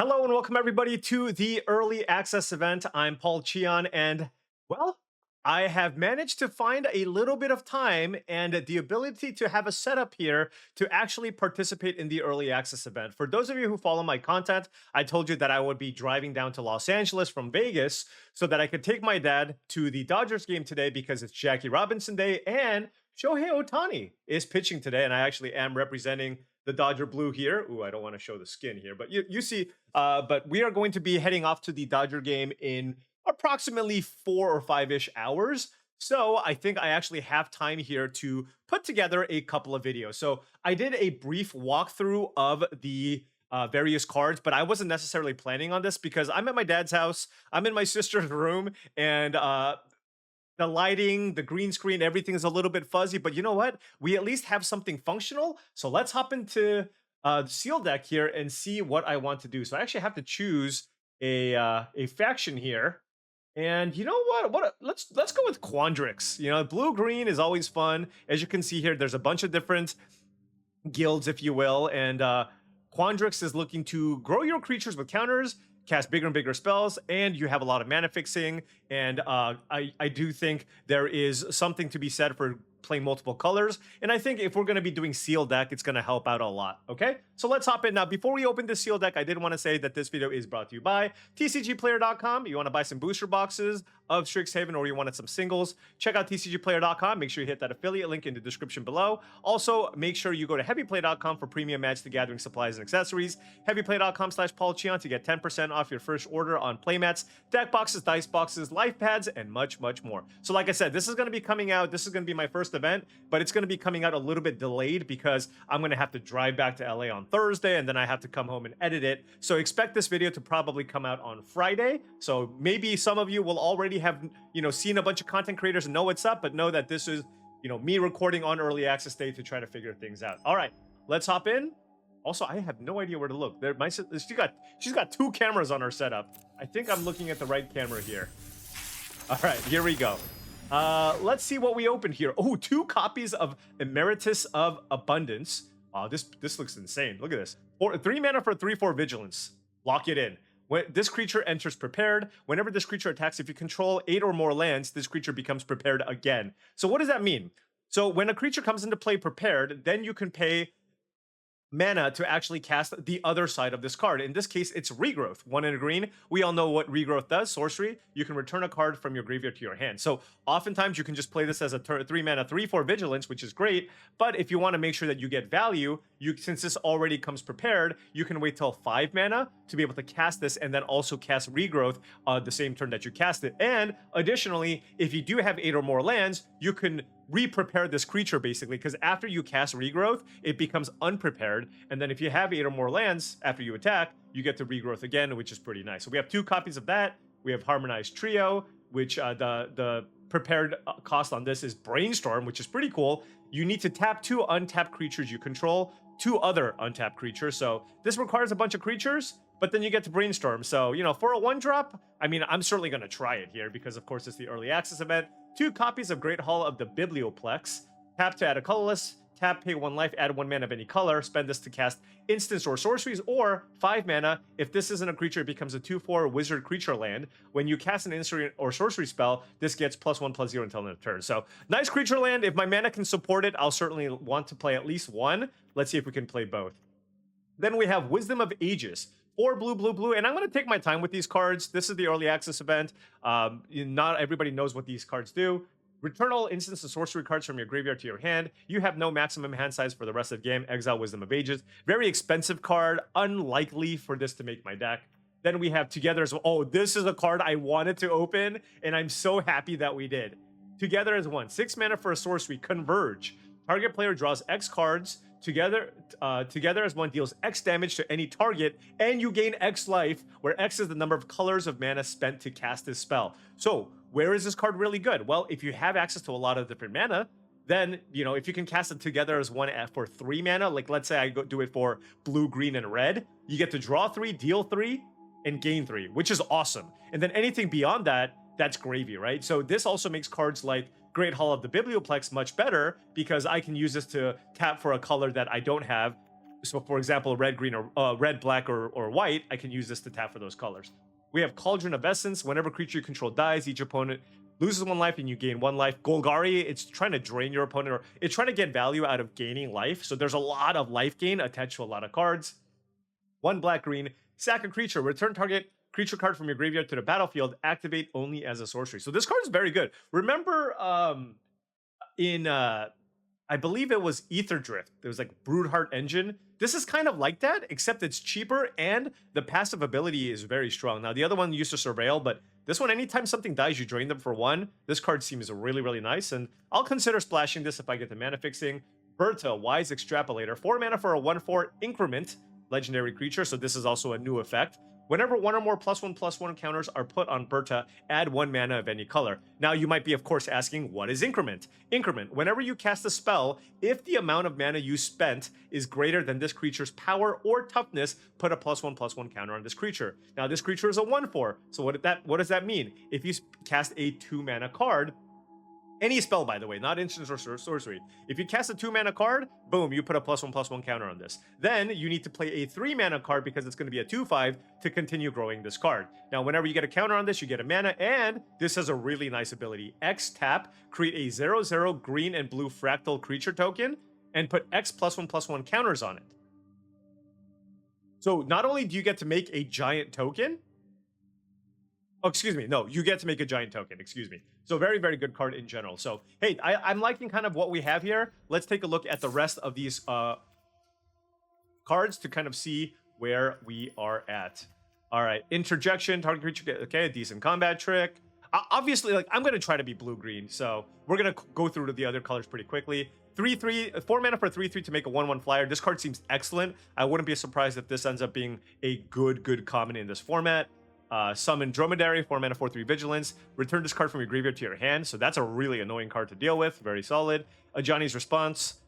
Hello and welcome everybody to the early access event. I'm Paul Cheon and well, I have managed to find a little bit of time and the ability to have a setup here to actually participate in the early access event. For those of you who follow my content, I told you that I would be driving down to Los Angeles from Vegas so that I could take my dad to the Dodgers game today because it's Jackie Robinson Day and Shohei Ohtani is pitching today, and I actually am representing the Dodger blue here. Ooh, I don't want to show the skin here, but you see, but we are going to be heading off to the Dodger game in approximately 4 or 5-ish hours. So I think I actually have time here to put together a couple of videos. So I did a brief walkthrough of the various cards, but I wasn't necessarily planning on this because I'm at my dad's house. I'm in my sister's room, and the lighting, the green screen, everything is a little bit fuzzy, but you know what? We at least have something functional. So let's hop into the seal deck here and see what I want to do. So I actually have to choose a faction here. And you know what? Let's go with Quandrix. You know, blue green is always fun. As you can see here, there's a bunch of different guilds, if you will, and Quandrix is looking to grow your creatures with counters, cast bigger and bigger spells, and you have a lot of mana fixing. And I do think there is something to be said for playing multiple colors. And I think if we're going to be doing seal deck, it's going to help out a lot. Okay, so let's hop in. Now, before we open this seal deck, I did want to say that this video is brought to you by TCGplayer.com. You want to buy some booster boxes of Strixhaven, or you wanted some singles, check out TCGplayer.com. Make sure you hit that affiliate link in the description below. Also, make sure you go to heavyplay.com for premium Magic the Gathering supplies and accessories. Heavyplay.com/paulcheon to get 10% off your first order on playmats, deck boxes, dice boxes, life pads, and much, much more. So like I said, this is going to be coming out. This is going to be my first event, but it's going to be coming out a little bit delayed because I'm going to have to drive back to LA on Thursday, and then I have to come home and edit it. So expect this video to probably come out on Friday. So maybe some of you will already have, seen a bunch of content creators and know what's up, but know that this is, me recording on early access day to try to figure things out. All right, let's hop in. Also, I have no idea where to look. She's got 2 cameras on her setup. I think I'm looking at the right camera here. All right, here we go. Let's see what we opened here. Oh, 2 copies of Emeritus of Abundance. This looks insane. Look at this. 3 mana for 3/4 vigilance. Lock it in. When this creature enters prepared, whenever this creature attacks, if you control 8 or more lands, this creature becomes prepared again. So what does that mean? So when a creature comes into play prepared, then you can pay mana to actually cast the other side of this card. In this case, it's Regrowth. 1 in a green. We all know what Regrowth does. Sorcery. You can return a card from your graveyard to your hand. So oftentimes you can just play this as a 3 mana 3/4 vigilance, which is great. But if you want to make sure that you get value, since this already comes prepared, you can wait till 5 mana to be able to cast this and then also cast Regrowth the same turn that you cast it. And additionally, if you do have 8 or more lands, you can re-prepare this creature basically, because after you cast Regrowth, it becomes unprepared. And then if you have 8 or more lands after you attack, you get to Regrowth again, which is pretty nice. So we have 2 copies of that. We have Harmonized Trio, which the prepared cost on this is Brainstorm, which is pretty cool. You need to tap 2 untapped creatures you control, 2 other untapped creatures. So this requires a bunch of creatures, but then you get to Brainstorm. So, for a 1-drop, I mean, I'm certainly going to try it here because, of course, it's the early access event. 2 copies of Great Hall of the Biblioplex. Tap to add a colorless. Tap, pay 1 life, add 1 mana of any color. Spend this to cast instants or sorceries, or 5 mana. If this isn't a creature, it becomes a 2/4 wizard creature land. When you cast an instant or sorcery spell, this gets +1/+0 until end of turn. So nice creature land. If my mana can support it, I'll certainly want to play at least 1. Let's see if we can play both. Then we have Wisdom of Ages. 4 blue, blue, blue. And I'm going to take my time with these cards. This is the early access event. Not everybody knows what these cards do. Return all instants and sorcery cards from your graveyard to your hand. You have no maximum hand size for the rest of the game. Exile Wisdom of Ages. Very expensive card. Unlikely for this to make my deck. Then we have Together as well. Oh, this is a card I wanted to open, and I'm so happy that we did. Together as 1. 6 mana for a sorcery. Converge. Target player draws X cards. Together as 1 deals X damage to any target, and you gain X life, where X is the number of colors of mana spent to cast this spell. So where is this card really good? Well, if you have access to a lot of different mana, then, if you can cast it together as 1 for 3 mana, like let's say I do it for blue, green, and red, you get to draw 3, deal 3, and gain 3, which is awesome. And then anything beyond that, that's gravy, right? So this also makes cards like Great Hall of the Biblioplex much better because I can use this to tap for a color that I don't have So for example, red, green, or red, black, or white, I can use this to tap for those colors. We have Cauldron of Essence. Whenever creature you control dies, each opponent loses 1 life and you gain 1 life. Golgari, it's trying to drain your opponent, or it's trying to get value out of gaining life. So there's a lot of life gain attached to a lot of cards. 1 black, green, sack a creature, return target creature card from your graveyard to the battlefield, activate only as a sorcery. So this card is very good. Remember in I believe it was Ether Drift. It was like Broodheart Engine. This is kind of like that, except it's cheaper and the passive ability is very strong. Now, the other one used to surveil, but this one, anytime something dies, you drain them for 1. This card seems really, really nice, and I'll consider splashing this if I get the mana fixing. Berta, Wise Extrapolator. 4 mana for a 1/4 increment legendary creature, so this is also a new effect. Whenever 1 or more +1/+1 counters are put on Berta, add 1 mana of any color. Now, you might be, of course, asking, what is increment? Increment, whenever you cast a spell, if the amount of mana you spent is greater than this creature's power or toughness, put a +1/+1 counter on this creature. Now, this creature is a 1/4, so what does that mean? If you cast a 2 mana card, any spell, by the way, not instants or sorcery. If you cast a 2 mana card, boom, you put a +1/+1 counter on this. Then you need to play a 3 mana card because it's going to be a 2/5 to continue growing this card. Now, whenever you get a counter on this, you get a mana, and this has a really nice ability. X tap, create a 0/0 green and blue fractal creature token, and put X +1/+1 counters on it. So not only do you get to make a giant token, oh, excuse me. No, you get to make a giant token. Excuse me. So very, very good card in general. So, hey, I'm liking kind of what we have here. Let's take a look at the rest of these cards to kind of see where we are at. All right. Interjection. Target creature. Okay, a decent combat trick. Obviously, like, I'm going to try to be blue-green. So we're going to go through to the other colors pretty quickly. 3/3, 4 mana for 3/3 to make a 1/1 flyer. This card seems excellent. I wouldn't be surprised if this ends up being a good common in this format. Summon Dromedary, 4 mana, 4/3 Vigilance. Return this card from your graveyard to your hand. So that's a really annoying card to deal with. Very solid. Ajani's Response.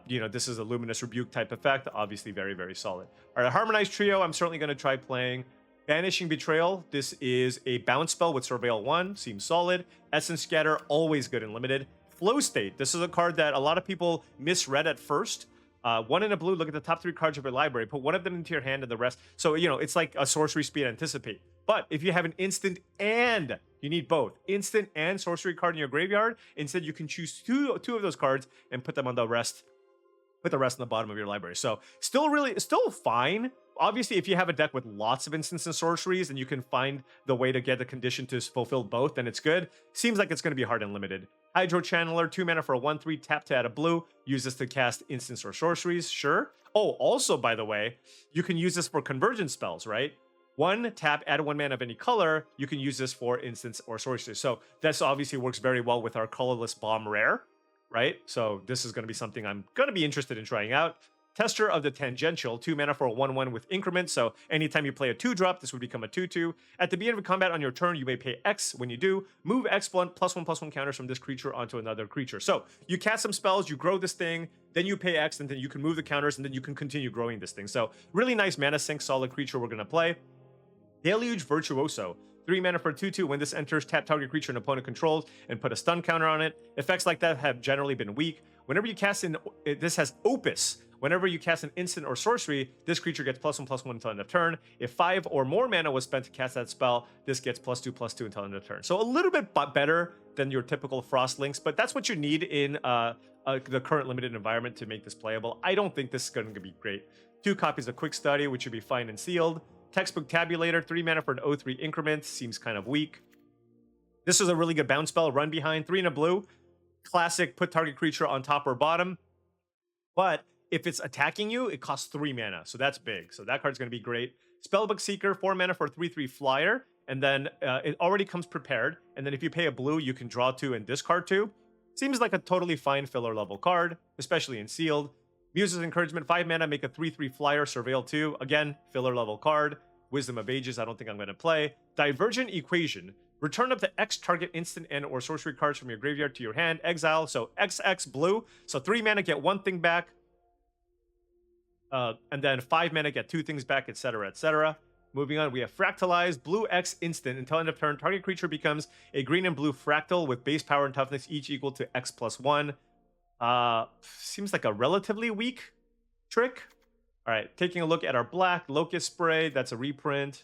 This is a Luminous Rebuke type effect. Obviously very, very solid. All right, Harmonized Trio. I'm certainly going to try playing. Banishing Betrayal. This is a bounce spell with Surveil 1. Seems solid. Essence Scatter. Always good and limited. Flow State. This is a card that a lot of people misread at first. 1 in a blue, look at the top 3 cards of your library, put 1 of them into your hand and the rest. So, it's like a sorcery speed Anticipate. But if you have an instant and you need both instant and sorcery card in your graveyard, instead you can choose two of those cards and put them on the rest. Put the rest in the bottom of your library. So still fine. Obviously, if you have a deck with lots of instants and sorceries and you can find the way to get the condition to fulfill both, then it's good. Seems like it's going to be hard and limited. Hydro Channeler, 2 mana for a 1/3, tap to add a blue. Use this to cast instants or sorceries, sure. Oh, also, by the way, you can use this for conversion spells, right? 1 tap, add 1 mana of any color. You can use this for instants or sorceries. So this obviously works very well with our colorless bomb rare, right? So this is going to be something I'm going to be interested in trying out. Tester of the Tangential, 2 mana for a 1/1 with increment. So anytime you play a 2-drop, this would become a 2/2. At the beginning of combat on your turn, you may pay X. When you do, move X +1/+1 counters from this creature onto another creature. So you cast some spells, you grow this thing, then you pay X, and then you can move the counters, and then you can continue growing this thing. So really nice mana sink, solid creature we're going to play. Deluge Virtuoso. 3 mana for 2/2. When this enters, tap target creature an opponent controls and put a stun counter on it. Effects like that have generally been weak. Whenever you cast in, this has Opus. Whenever you cast an instant or sorcery, this creature gets +1/+1 until end of turn. If 5 or more mana was spent to cast that spell, this gets +2/+2 until end of turn. So a little bit better than your typical Frost Links, but that's what you need in the current limited environment to make this playable. I don't think this is going to be great. 2 copies of Quick Study, which should be fine and sealed. Textbook Tabulator, 3 mana for an 0/3 increment. Seems kind of weak. This is a really good bounce spell. Run behind, 3 in a blue. Classic, put target creature on top or bottom. But if it's attacking you, it costs 3 mana. So that's big. So that card's going to be great. Spellbook Seeker, 4 mana for a 3/3 flyer. And then it already comes prepared. And then if you pay a blue, you can draw 2 and discard 2. Seems like a totally fine filler level card, especially in sealed. Muse's Encouragement, 5 mana, make a 3/3 flyer, Surveil 2. Again, filler level card. Wisdom of Ages, I don't think I'm going to play. Divergent Equation. Return up to X target instant and or sorcery cards from your graveyard to your hand. Exile, so XX blue. So 3 mana, get 1 thing back. And then 5 mana, get 2 things back, etc., etc. Moving on, we have Fractalized, blue X instant. Until end of turn, target creature becomes a green and blue fractal with base power and toughness each equal to X+1. Seems like a relatively weak trick. All right, taking a look at our black Locust Spray. That's a reprint.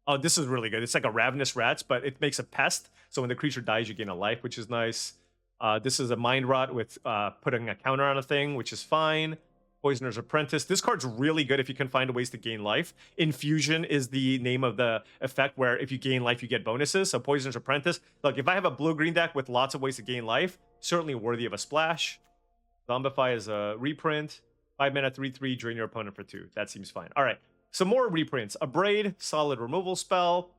Oh, this is really good. It's like a Ravenous Rats, but it makes a pest. So when the creature dies, you gain a life, which is nice. This is a Mind Rot with putting a counter on a thing, which is fine. Poisoner's Apprentice. This card's really good if you can find ways to gain life. Infusion is the name of the effect where if you gain life, you get bonuses. So Poisoner's Apprentice. Look, if I have a blue-green deck with lots of ways to gain life, certainly worthy of a splash. Zombify is a reprint. 5 mana, 3/3, drain your opponent for 2. That seems fine. All right, some more reprints. Abrade, solid removal spell.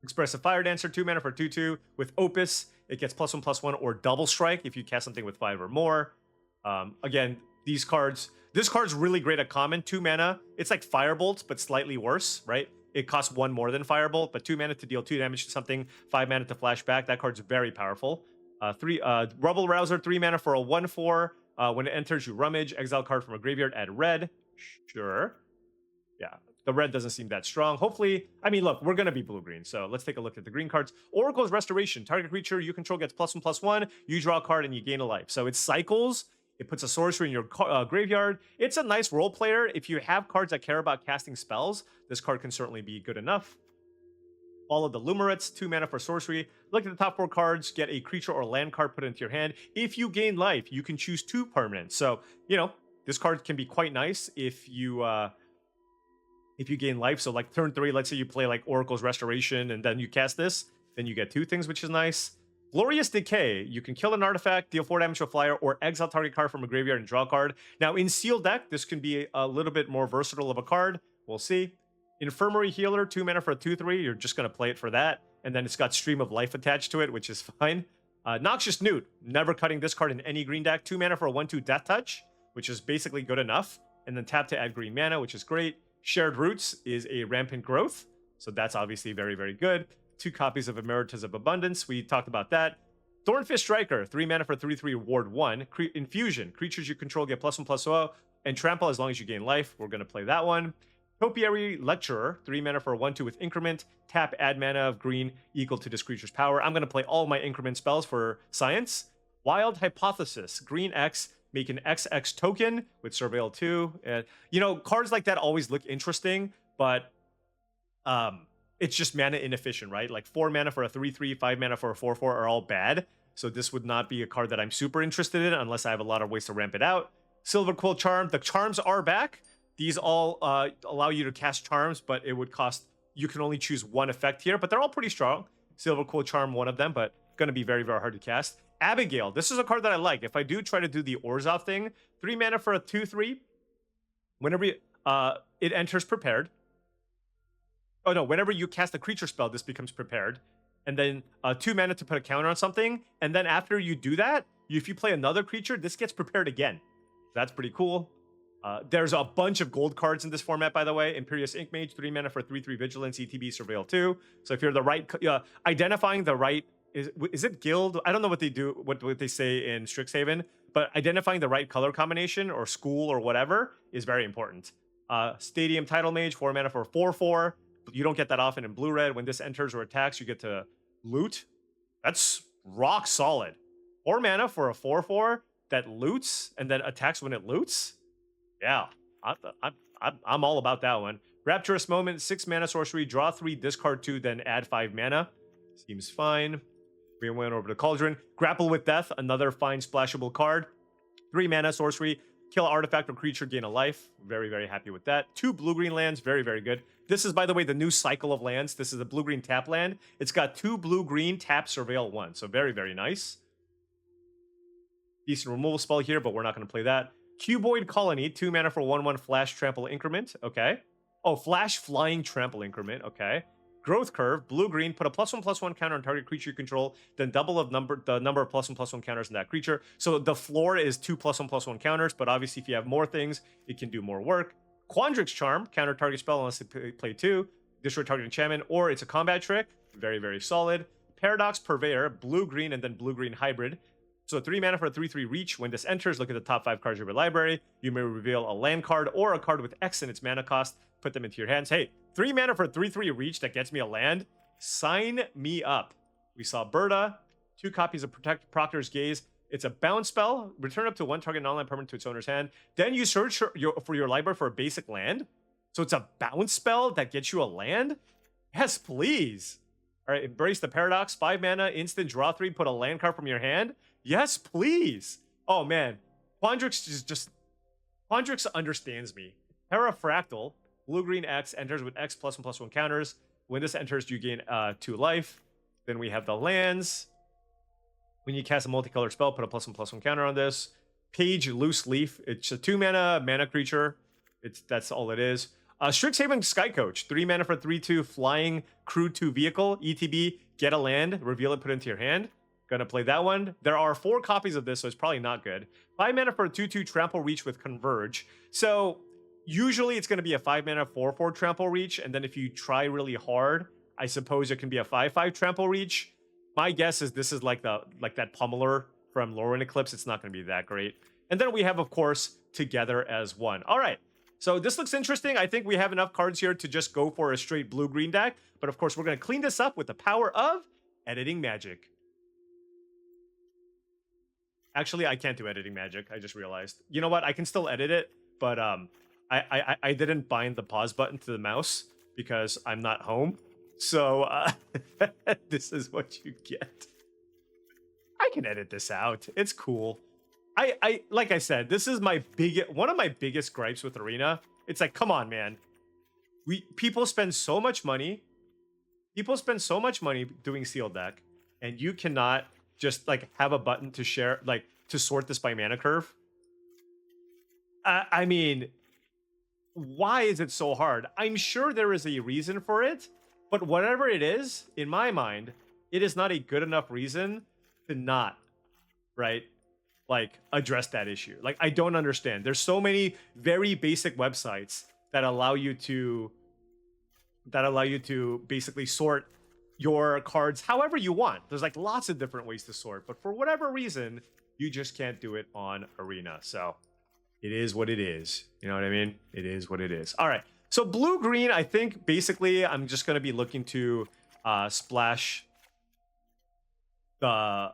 Expressive Fire Dancer, 2 mana for 2/2. With Opus, it gets +1/+1 or double strike if you cast something with 5 or more. Again, this card's really great at common. 2 mana. It's like Firebolt, but slightly worse, right? It costs 1 more than Firebolt, but 2 mana to deal 2 damage to something, 5 mana to flash back. That card's very powerful. Rubble Rouser, 3 mana for a 1/4. When it enters, you rummage, exile card from a graveyard, add red. Sure. Yeah, the red doesn't seem that strong. Hopefully, I mean, look, we're going to be blue-green, so let's take a look at the green cards. Oracle's Restoration. Target creature you control gets +1/+1. You draw a card and you gain a life. So it cycles. It puts a sorcery in your graveyard. It's a nice role player. If you have cards that care about casting spells, this card can certainly be good enough. Follow the Lumerets, 2 mana for sorcery. Look at the top 4 cards, get a creature or land card put into your hand. If you gain life, you can choose 2 permanents. So, you know, this card can be quite nice if you gain life. So like turn 3, let's say you play like Oracle's Restoration and then you cast this, then you get 2 things, which is nice. Glorious Decay, you can kill an artifact, deal 4 damage to a flyer, or exile target card from a graveyard and draw a card. Now in sealed deck, this can be a little bit more versatile of a card. We'll see. Infirmary Healer, 2 mana for a 2/3. You're just going to play it for that. And then it's got Stream of Life attached to it, which is fine. Noxious Newt, never cutting this card in any green deck. 2 mana for a 1/2 Death Touch, which is basically good enough. And then tap to add green mana, which is great. Shared Roots is a Rampant Growth. So that's obviously very, very good. 2 copies of Emeritus of Abundance. We talked about that. Thornfist Striker, 3 mana for 3/3, Ward 1. Infusion, creatures you control get +1/+0 and trample as long as you gain life. We're going to play that one. Topiary Lecturer, 3 mana for a 1/2 with increment. Tap, add mana of green equal to this creature's power. I'm going to play all my increment spells for science. Wild Hypothesis, green X, make an XX token with Surveil 2. You know, cards like that always look interesting, but it's just mana inefficient, right? Like 4 mana for a 3/3, 5 mana for a 4/4 are all bad. So this would not be a card that I'm super interested in unless I have a lot of ways to ramp it out. Silver Quill Charm, the charms are back. These all allow you to cast charms, but it would cost, you can only choose 1 effect here, but they're all pretty strong. Silver Quill Charm, one of them, but going to be very, very hard to cast. Abigail, this is a card that I like. If I do try to do the Orzhov thing, 3 mana for a 2/3. Whenever it enters prepared. Oh no, whenever you cast a creature spell, this becomes prepared. And then 2 mana to put a counter on something. And then after you do that, if you play another creature, this gets prepared again. That's pretty cool. There's a bunch of gold cards in this format, by the way. Imperious Ink Mage, 3 mana for 3/3 Vigilance, ETB, Surveil 2. So if you're the right, identifying the right, is it guild? I don't know what they do, what they say in Strixhaven, but identifying the right color combination or school or whatever is very important. Stadium Tidal Mage, 4 mana for a 4/4. You don't get that often in blue-red. When this enters or attacks, you get to loot. That's rock solid. 4 mana for a 4/4 that loots and then attacks when it loots. Yeah, I'm all about that one. Rapturous Moment, 6 mana sorcery, draw 3, discard 2, then add 5 mana. Seems fine. We went over to Cauldron. Grapple with Death, another fine splashable card. 3 mana sorcery, kill artifact or creature, gain a life. Very, very happy with that. 2 blue-green lands, very, very good. This is, by the way, the new cycle of lands. This is a blue-green tap land. It's got 2 blue-green, tap, surveil 1. So very, very nice. Decent removal spell here, but we're not going to play that. Cuboid Colony, 2 mana for 1/1 flash trample increment. Okay. Oh, flash flying trample increment. Okay. Growth Curve, blue-green, put a +1/+1 counter on target creature you control, then double the number of +1/+1 counters in that creature. So the floor is 2 +1/+1 counters, but obviously if you have more things, it can do more work. Quandrix Charm, counter target spell unless they play 2, destroy target enchantment, or it's a combat trick. Very, very solid. Paradox Purveyor, blue-green, and then blue-green hybrid. So 3 mana for a 3/3 reach. When this enters, look at the top 5 cards of your library. You may reveal a land card or a card with X in its mana cost. Put them into your hands. Hey, 3 mana for a 3/3 reach that gets me a land. Sign me up. We saw Berta, 2 copies of Proctor's Gaze. It's a bounce spell. Return up to one target non-land permanent to its owner's hand. Then you search for your library for a basic land. So it's a bounce spell that gets you a land? Yes, please. All right, Embrace the Paradox. 5 mana, instant, draw 3, put a land card from your hand. Yes, please. Oh, man. Quandrix is just... Quandrix understands me. Parafractal. Blue-green X enters with X +1/+1 counters. When this enters, you gain 2 life. Then we have the lands. When you cast a multicolored spell, put a +1/+1 counter on this. Page Loose Leaf. It's a 2 mana creature. That's all it is. Strixhaven Sky Coach. 3 mana for 3/2 flying crew 2 vehicle. ETB. Get a land. Reveal it. Put it into your hand. Gonna play that one. There are 4 copies of this, so it's probably not good. 5 mana for a 2/2 Trample Reach with Converge. So usually it's gonna be a 5 mana 4/4 Trample Reach, and then if you try really hard, I suppose it can be a 5/5 Trample Reach. My guess is this is like that pummeler from Lorwyn Eclipse. It's not gonna be that great. And then we have, of course, Together as One. All right. So this looks interesting. I think we have enough cards here to just go for a straight blue-green deck. But of course, we're going to clean this up with the power of editing magic. Actually, I can't do editing magic. I just realized. You know what? I can still edit it, but I didn't bind the pause button to the mouse because I'm not home. So this is what you get. I can edit this out. It's cool. I like I said, this is one of my biggest gripes with Arena. It's like, come on, man. People spend so much money. People spend so much money doing sealed deck, and you cannot just like have a button to share, like to sort this by mana curve. I mean, why is it so hard? I'm sure there is a reason for it, but whatever it is, in my mind, it is not a good enough reason to not, right? Like address that issue. Like I don't understand. There's so many very basic websites that allow you to basically sort your cards however you want. There's like lots of different ways to sort, but for whatever reason, you just can't do it on Arena. So it is what it is. You know what I mean? It is what it is. All right. So blue-green, I think basically I'm just going to be looking to splash the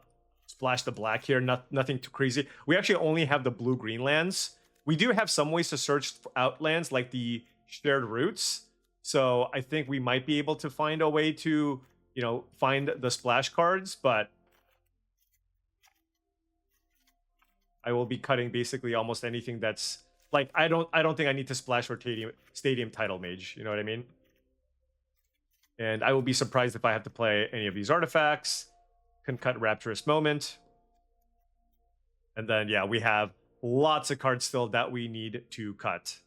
black here. Nothing too crazy. We actually only have the blue-green lands. We do have some ways to search out lands like the shared roots. So I think we might be able to find a way to, you know, find the splash cards, but I will be cutting basically almost anything that's like I don't think I need to splash for Stadium Title Mage, you know what I mean? And I will be surprised if I have to play any of these artifacts. Can cut Rapturous Moment. And then yeah, we have lots of cards still that we need to cut.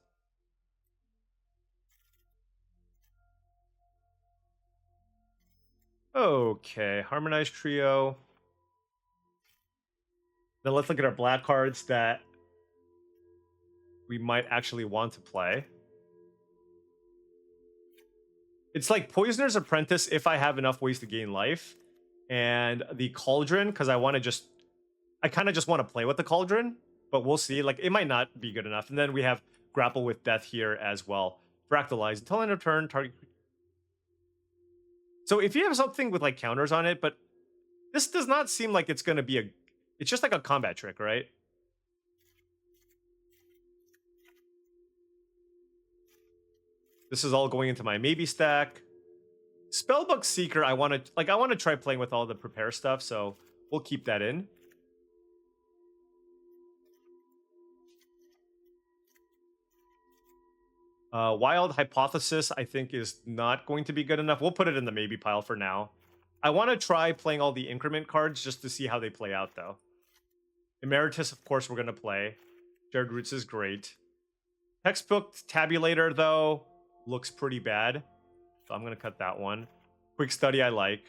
Okay, Harmonized Trio. Then let's look at our black cards that we might actually want to play. It's like Poisoner's Apprentice if I have enough ways to gain life. And the Cauldron, because I kind of just want to play with the Cauldron, but we'll see. Like, it might not be good enough. And then we have Grapple with Death here as well. Fractalize. Until end of turn, target... So if you have something with, like, counters on it, but this does not seem like it's going to be a... It's just like a combat trick, right? This is all going into my maybe stack. Spellbook Seeker, I want to try playing with all the prepare stuff, so we'll keep that in. Wild Hypothesis, I think, is not going to be good enough. We'll put it in the maybe pile for now. I want to try playing all the increment cards just to see how they play out, though. Emeritus, of course, we're going to play. Shared Roots is great. Textbook Tabulator, though, looks pretty bad. So I'm going to cut that one. Quick Study I like.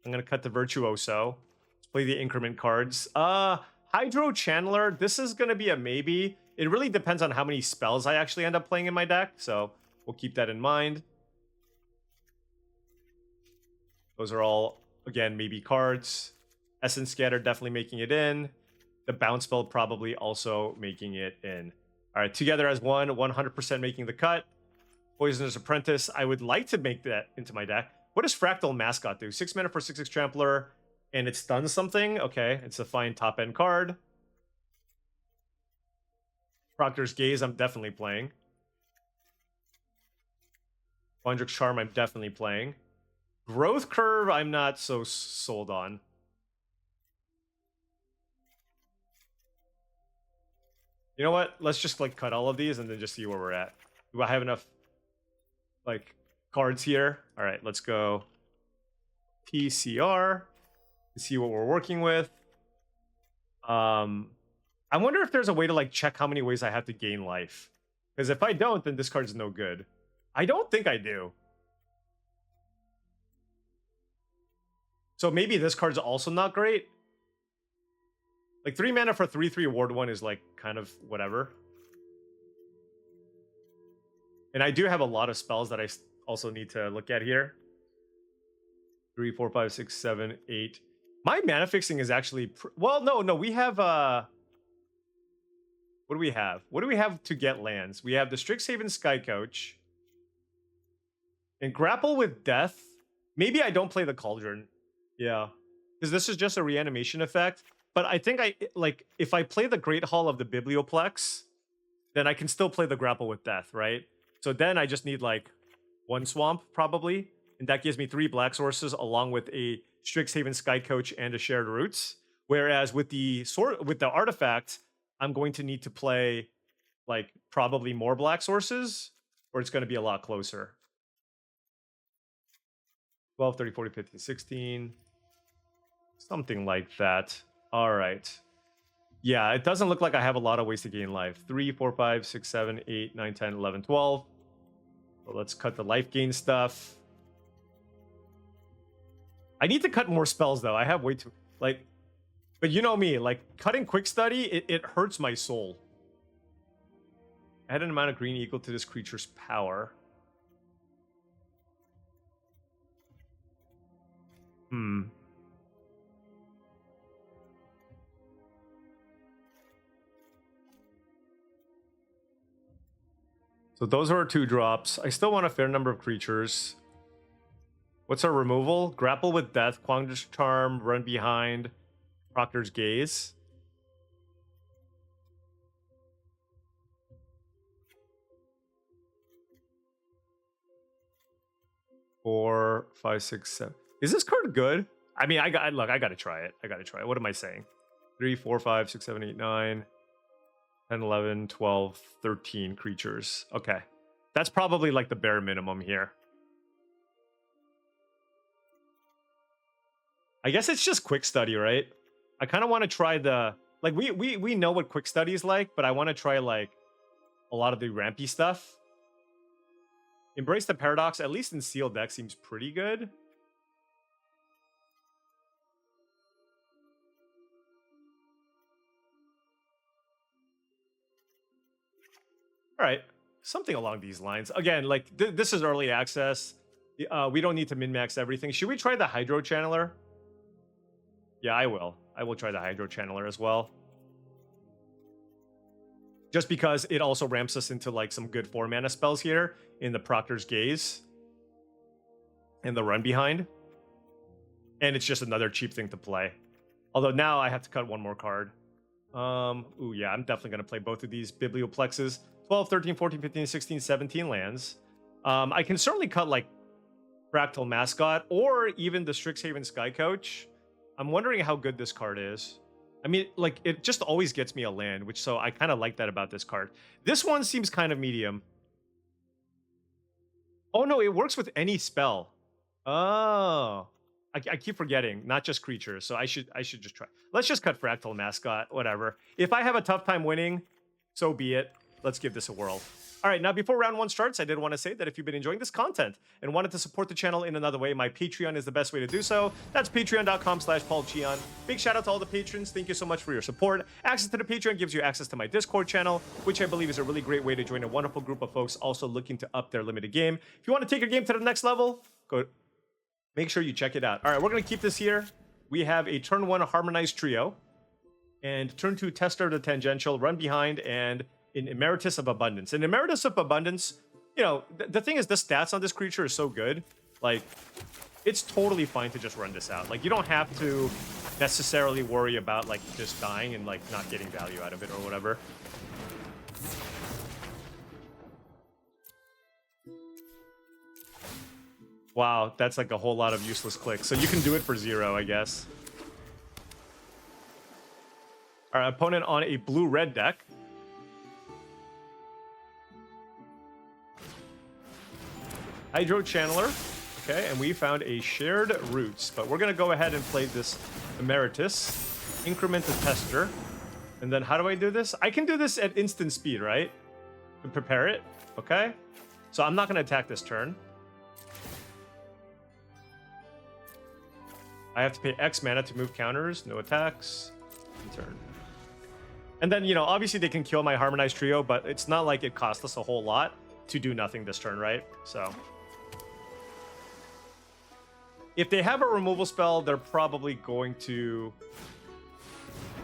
I'm going to cut the Virtuoso. Let's play the increment cards. Hydro Channeler, this is going to be a maybe. It really depends on how many spells I actually end up playing in my deck, so we'll keep that in mind. Those are all, again, maybe cards. Essence Scatter definitely making it in. The Bounce Spell probably also making it in. All right, Together as One, 100% making the cut. Poisoner's Apprentice, I would like to make that into my deck. What does Fractal Mascot do? 6 mana for 6/6 Trampler. and it stuns something. Okay, it's a fine top end card. Proctor's Gaze, I'm definitely playing. Quandrix Charm, I'm definitely playing. Growth Curve, I'm not so sold on. You know what? Let's just like cut all of these and then just see where we're at. Do I have enough like cards here? All right, let's go TCR to see what we're working with. I wonder if there's a way to like check how many ways I have to gain life. Because if I don't, then this card's no good. I don't think I do. So maybe this card's also not great. Like 3 mana for 3/3 ward 1 is like kind of whatever. And I do have a lot of spells that I also need to look at here. 3, 4, 5, 6, 7, 8. My mana fixing is actually well, no, we have what do we have? What do we have to get lands? We have the Strixhaven Sky Coach. And Grapple with Death. Maybe I don't play the Cauldron. Yeah. Because this is just a reanimation effect. But I think if I play the Great Hall of the Biblioplex, then I can still play the Grapple with Death, right? So then I just need like 1 swamp probably. And that gives me 3 black sources along with a Strixhaven Sky Coach and a Shared Roots. Whereas with the artifact, I'm going to need to play like probably more black sources, or it's going to be a lot closer. 12, 30, 40, 50, 16. Something like that. All right. Yeah, it doesn't look like I have a lot of ways to gain life. 3, 4, 5, 6, 7, 8, 9, 10, 11, 12. So let's cut the life gain stuff. I need to cut more spells, though. I have way too... Like... But you know me, like, cutting Quick Study, it hurts my soul. Add an amount of green equal to this creature's power. So those are our 2 drops. I still want a fair number of creatures. What's our removal? Grapple with Death, Quandrix Charm, Run Behind, Proctor's Gaze. Four, 5, 6, 7. Is this card good? I mean, I gotta try it. What am I saying? 3, 4, 5, 6, 7, 8, 9, 10, 11, 12, 13 creatures. Okay. That's probably like the bare minimum here. I guess it's just Quick Study, right? I kind of want to try the... Like, we know what Quick Study is like, but I want to try, like, a lot of the rampy stuff. Embrace the Paradox, at least in sealed deck, seems pretty good. All right, something along these lines. Again, like, this is early access. We don't need to min-max everything. Should we try the Hydro Channeler? Yeah, I will. I will try the Hydro Channeler as well. Just because it also ramps us into like some good 4-mana spells here in the Proctor's Gaze and the Run Behind. And it's just another cheap thing to play. Although now I have to cut 1 more card. Ooh, yeah, I'm definitely going to play both of these Biblioplexes. 12, 13, 14, 15, 16, 17 lands. I can certainly cut like Fractal Mascot or even the Strixhaven Sky Coach. I'm wondering how good this card is. I mean, like, it just always gets me a land, which so I kind of like that about this card. This one seems kind of medium. Oh, no, it works with any spell. Oh. I keep forgetting, not just creatures, so I should just try. Let's just cut Fractal Mascot, whatever. If I have a tough time winning, so be it. Let's give this a whirl. All right, now before round 1 starts, I did want to say that if you've been enjoying this content and wanted to support the channel in another way, my Patreon is the best way to do so. That's patreon.com/paulcheon. Big shout out to all the patrons. Thank you so much for your support. Access to the Patreon gives you access to my Discord channel, which I believe is a really great way to join a wonderful group of folks also looking to up their limited game. If you want to take your game to the next level, go make sure you check it out. All right, we're going to keep this here. We have a turn 1 Harmonized Trio and turn 2 Tester the Tangential, Run Behind, and in Emeritus of Abundance. In Emeritus of Abundance, you know, the thing is, the stats on this creature is so good. Like, it's totally fine to just run this out. Like, you don't have to necessarily worry about, like, just dying and, like, not getting value out of it or whatever. Wow, that's like a whole lot of useless clicks. So you can do it for 0, I guess. Our opponent on a blue-red deck. Hydro Channeler. Okay, and we found a Shared Roots. But we're going to go ahead and play this Emeritus. Increment the Tester. And then how do I do this? I can do this at instant speed, right? And prepare it. Okay. So I'm not going to attack this turn. I have to pay X mana to move counters. No attacks. Turn. And then, you know, obviously they can kill my Harmonized Trio, but it's not like it cost us a whole lot to do nothing this turn, right? So if they have a removal spell, they're probably going to...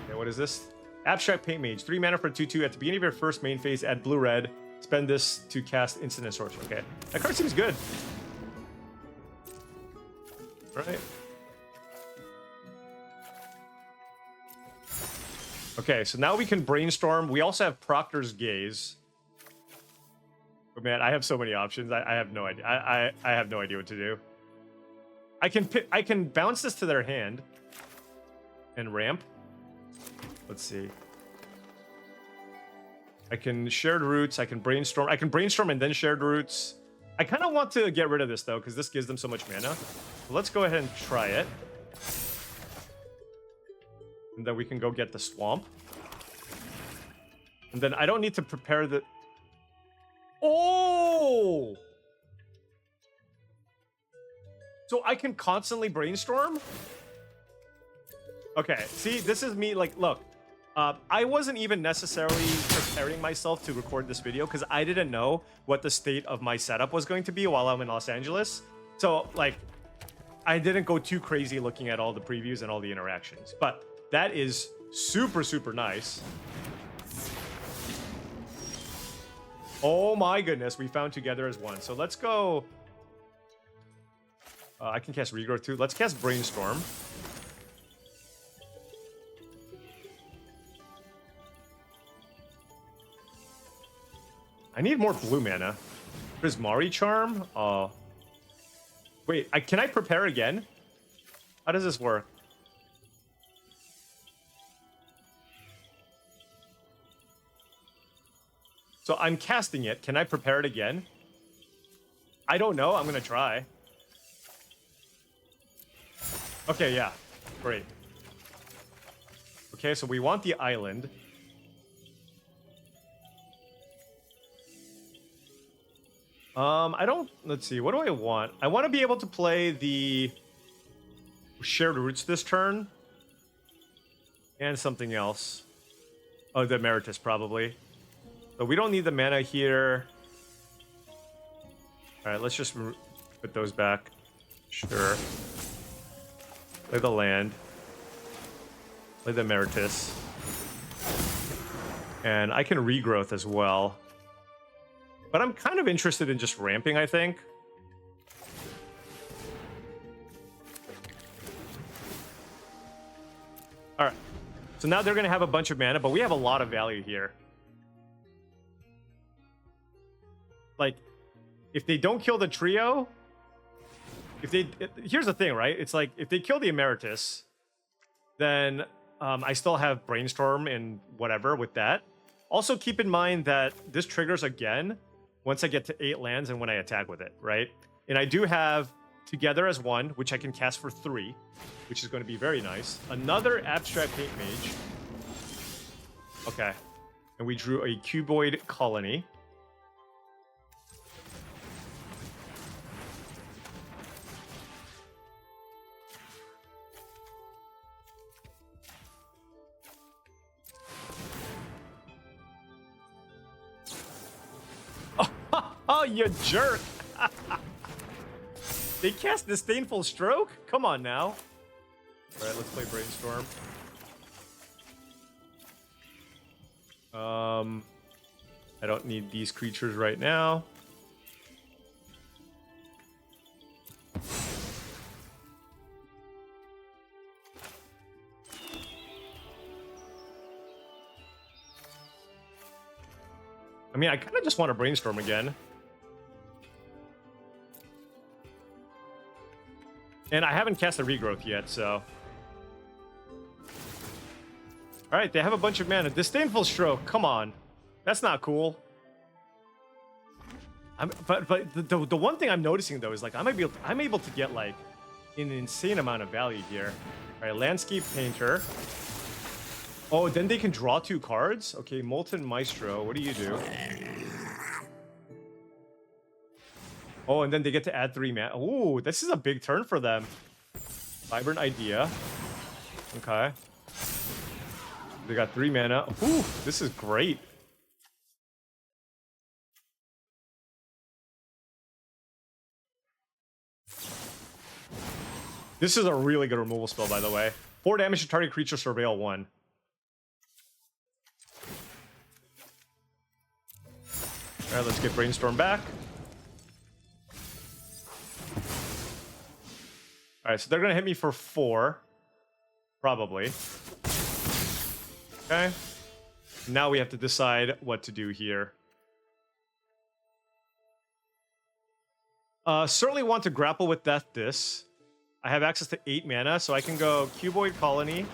Okay, what is this? Abstract Paint Mage. 3 mana for 2/2. At the beginning of your first main phase, add blue-red. Spend this to cast instant and sorcery. Okay. That card seems good. All right. Okay, so now we can brainstorm. We also have Proctor's Gaze. But man, I have so many options. I have no idea. I have no idea what to do. I can bounce this to their hand and ramp. Let's see. I can Shared Roots. I can brainstorm. I can brainstorm and then Shared Roots. I kind of want to get rid of this though, because this gives them so much mana. So let's go ahead and try it. And then we can go get the Swamp. And then I don't need to prepare the... Oh! So I can constantly brainstorm? Okay, see, this is me, like, look. I wasn't even necessarily preparing myself to record this video because I didn't know what the state of my setup was going to be while I'm in Los Angeles. So, like, I didn't go too crazy looking at all the previews and all the interactions. But that is super, super nice. Oh my goodness, we found Together as One. So let's go... I can cast Regrowth too. Let's cast Brainstorm. I need more blue mana. Prismari Charm? Wait, can I prepare again? How does this work? So I'm casting it. Can I prepare it again? I don't know. I'm going to try. Okay, yeah. Great. Okay, so we want the island. I don't... Let's see. What do I want? I want to be able to play the Shared Roots this turn. And something else. Oh, the Emeritus, probably. So we don't need the mana here. All right, let's just put those back. Sure. Play the land. Play the Emeritus. And I can Regrowth as well. But I'm kind of interested in just ramping, I think. All right. So now they're going to have a bunch of mana, but we have a lot of value here. Like, if they don't kill the trio... here's the thing, right? It's like, if they kill the Emeritus, then I still have Brainstorm and whatever with that. Also, keep in mind that this triggers again once I get to 8 lands and when I attack with it, right? And I do have Together as One, which I can cast for 3, which is going to be very nice. Another Abstract Paint Mage. Okay. And we drew a Cuboid Colony. Oh, you jerk! They cast Disdainful Stroke? Come on now. Alright, let's play Brainstorm. I don't need these creatures right now. I mean, I kind of just want to brainstorm again. And I haven't cast a regrowth yet, so... Alright, they have a bunch of mana. Disdainful Stroke, come on. That's not cool. But the one thing I'm noticing, though, is like I'm able to get, like, an insane amount of value here. Alright, Landscape Painter. Oh, then they can draw 2 cards? Okay, Molten Maestro, what do you do? Oh, and then they get to add 3 mana. Ooh, this is a big turn for them. Vibrant Idea. Okay. They got 3 mana. Ooh, this is great. This is a really good removal spell, by the way. 4 damage to target creature, surveil 1. Alright, let's get Brainstorm back. Alright, so they're gonna hit me for 4. Probably. Okay. Now we have to decide what to do here. Certainly want to grapple with Death this. I have access to 8 mana, so I can go Cuboid Colony.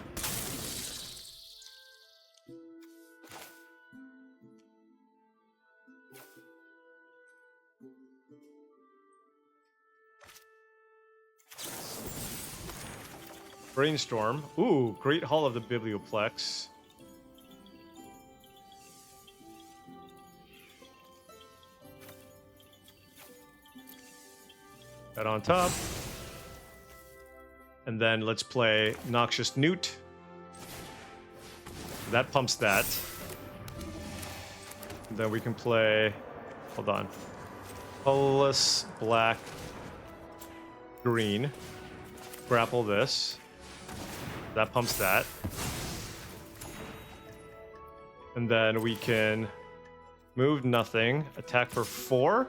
Brainstorm. Ooh, Great Hall of the Biblioplex. That on top. And then let's play Noxious Newt. That pumps that. And then we can play... Hold on. Colorless, black, green. Grapple this. That pumps that. And then we can move nothing. Attack for 4.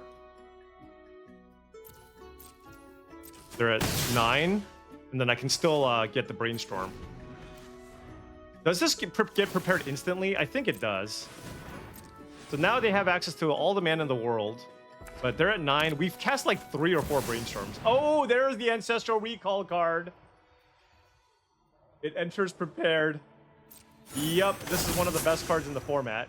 They're at 9. And then I can still get the Brainstorm. Does this get prepared instantly? I think it does. So now they have access to all the mana in the world. But they're at 9. We've cast like 3 or 4 Brainstorms. Oh, there's the Ancestral Recall card. It enters prepared. Yup, this is one of the best cards in the format.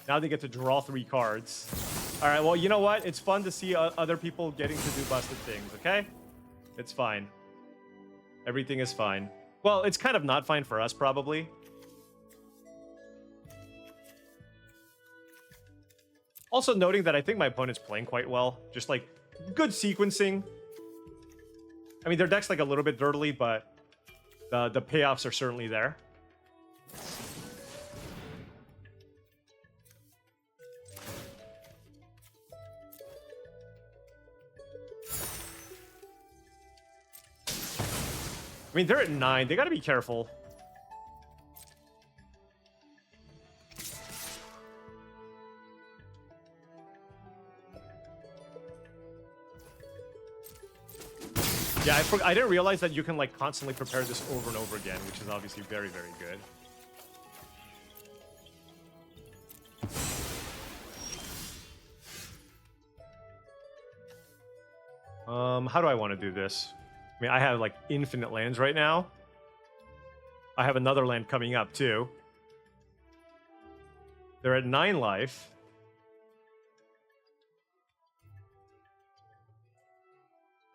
Now they get to draw 3 cards. All right, well, you know what? It's fun to see other people getting to do busted things, okay? It's fine. Everything is fine. Well, it's kind of not fine for us, probably. Also noting that I think my opponent's playing quite well. Just, like, good sequencing. I mean, their deck's, like, a little bit dirtily, but the payoffs are certainly there. I mean, they're at 9. They gotta be careful. Yeah, I didn't realize that you can, like, constantly prepare this over and over again, which is obviously very, very good. How do I want to do this? I mean, I have, like, infinite lands right now. I have another land coming up, too. They're at 9 life.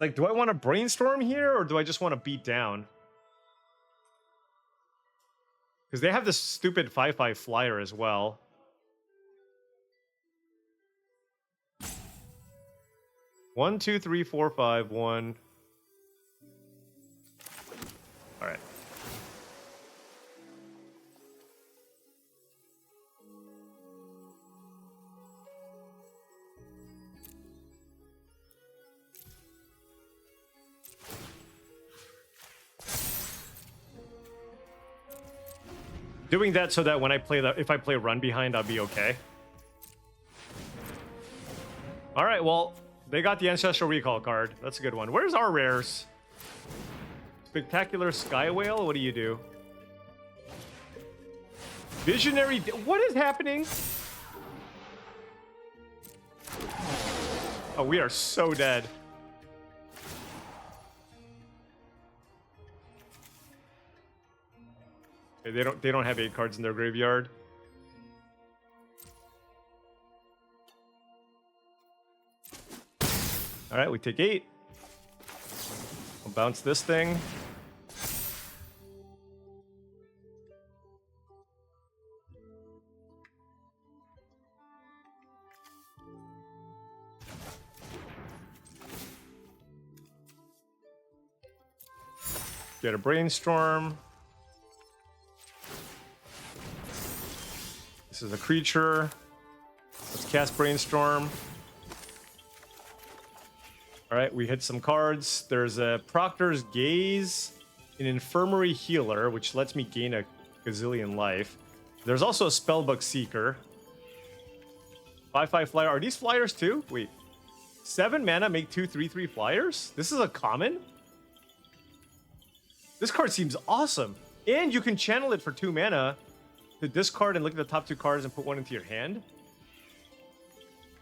Like, do I want to Brainstorm here, or do I just want to beat down? Because they have this stupid 5/5 flyer as well. One, two, three, four, five, 1. All right. Doing that so that when I play if I play Run Behind, I'll be okay. All right, well, they got the Ancestral Recall card. That's a good one. Where's our rares? Spectacular Sky Whale? What do you do? Visionary... What is happening? Oh, we are so dead. Okay, they don't have 8 cards in their graveyard. All right, we take 8. We'll bounce this thing. Get a brainstorm. This is a creature. Let's cast brainstorm. All right, we hit some cards. There's a Proctor's Gaze, an Infirmary Healer, which lets me gain a gazillion life. There's also a Spellbook Seeker. 5/5 flyer. Are these flyers too? Wait. 7 mana make 2 3/3 flyers? This is a common? This card seems awesome. And you can channel it for 2 mana to discard and look at the top 2 cards and put 1 into your hand.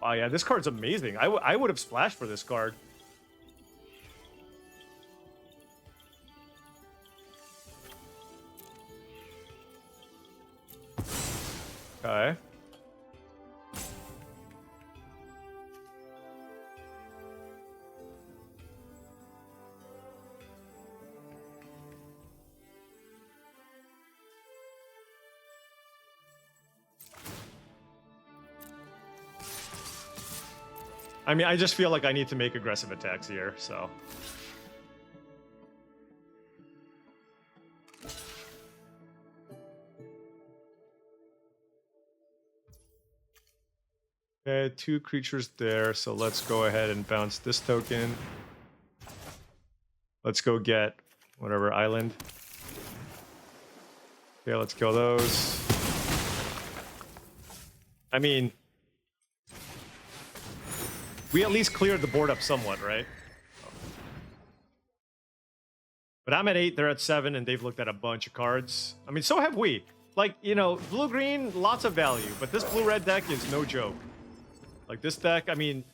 Oh yeah, this card's amazing. I would have splashed for this card. Okay. I mean, I just feel like I need to make aggressive attacks here, so. Okay, 2 creatures there, so let's go ahead and bounce this token. Let's go get whatever island. Okay, let's kill those. I mean, we at least cleared the board up somewhat, right? But I'm at 8, they're at 7, and they've looked at a bunch of cards. I mean, so have we. Like, you know, blue-green, lots of value, but this blue-red deck is no joke. Like, this deck, I mean,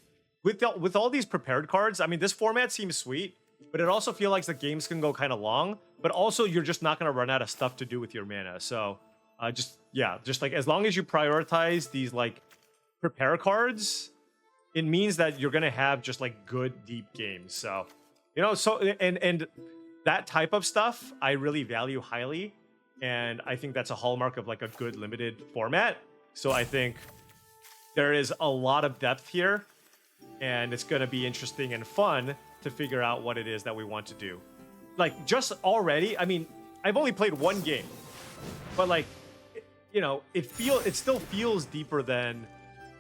with all these prepared cards, I mean, this format seems sweet, but it also feels like the games can go kind of long, but also you're just not going to run out of stuff to do with your mana. So, just like, as long as you prioritize these, like, prepare cards, it means that you're going to have just, like, good, deep games. So, you know, so, and that type of stuff, I really value highly, and I think that's a hallmark of, like, a good limited format. So I think there is a lot of depth here, and it's going to be interesting and fun to figure out what it is that we want to do. Like, just already, I mean, I've only played 1 game, but, like, you know, it still feels deeper than,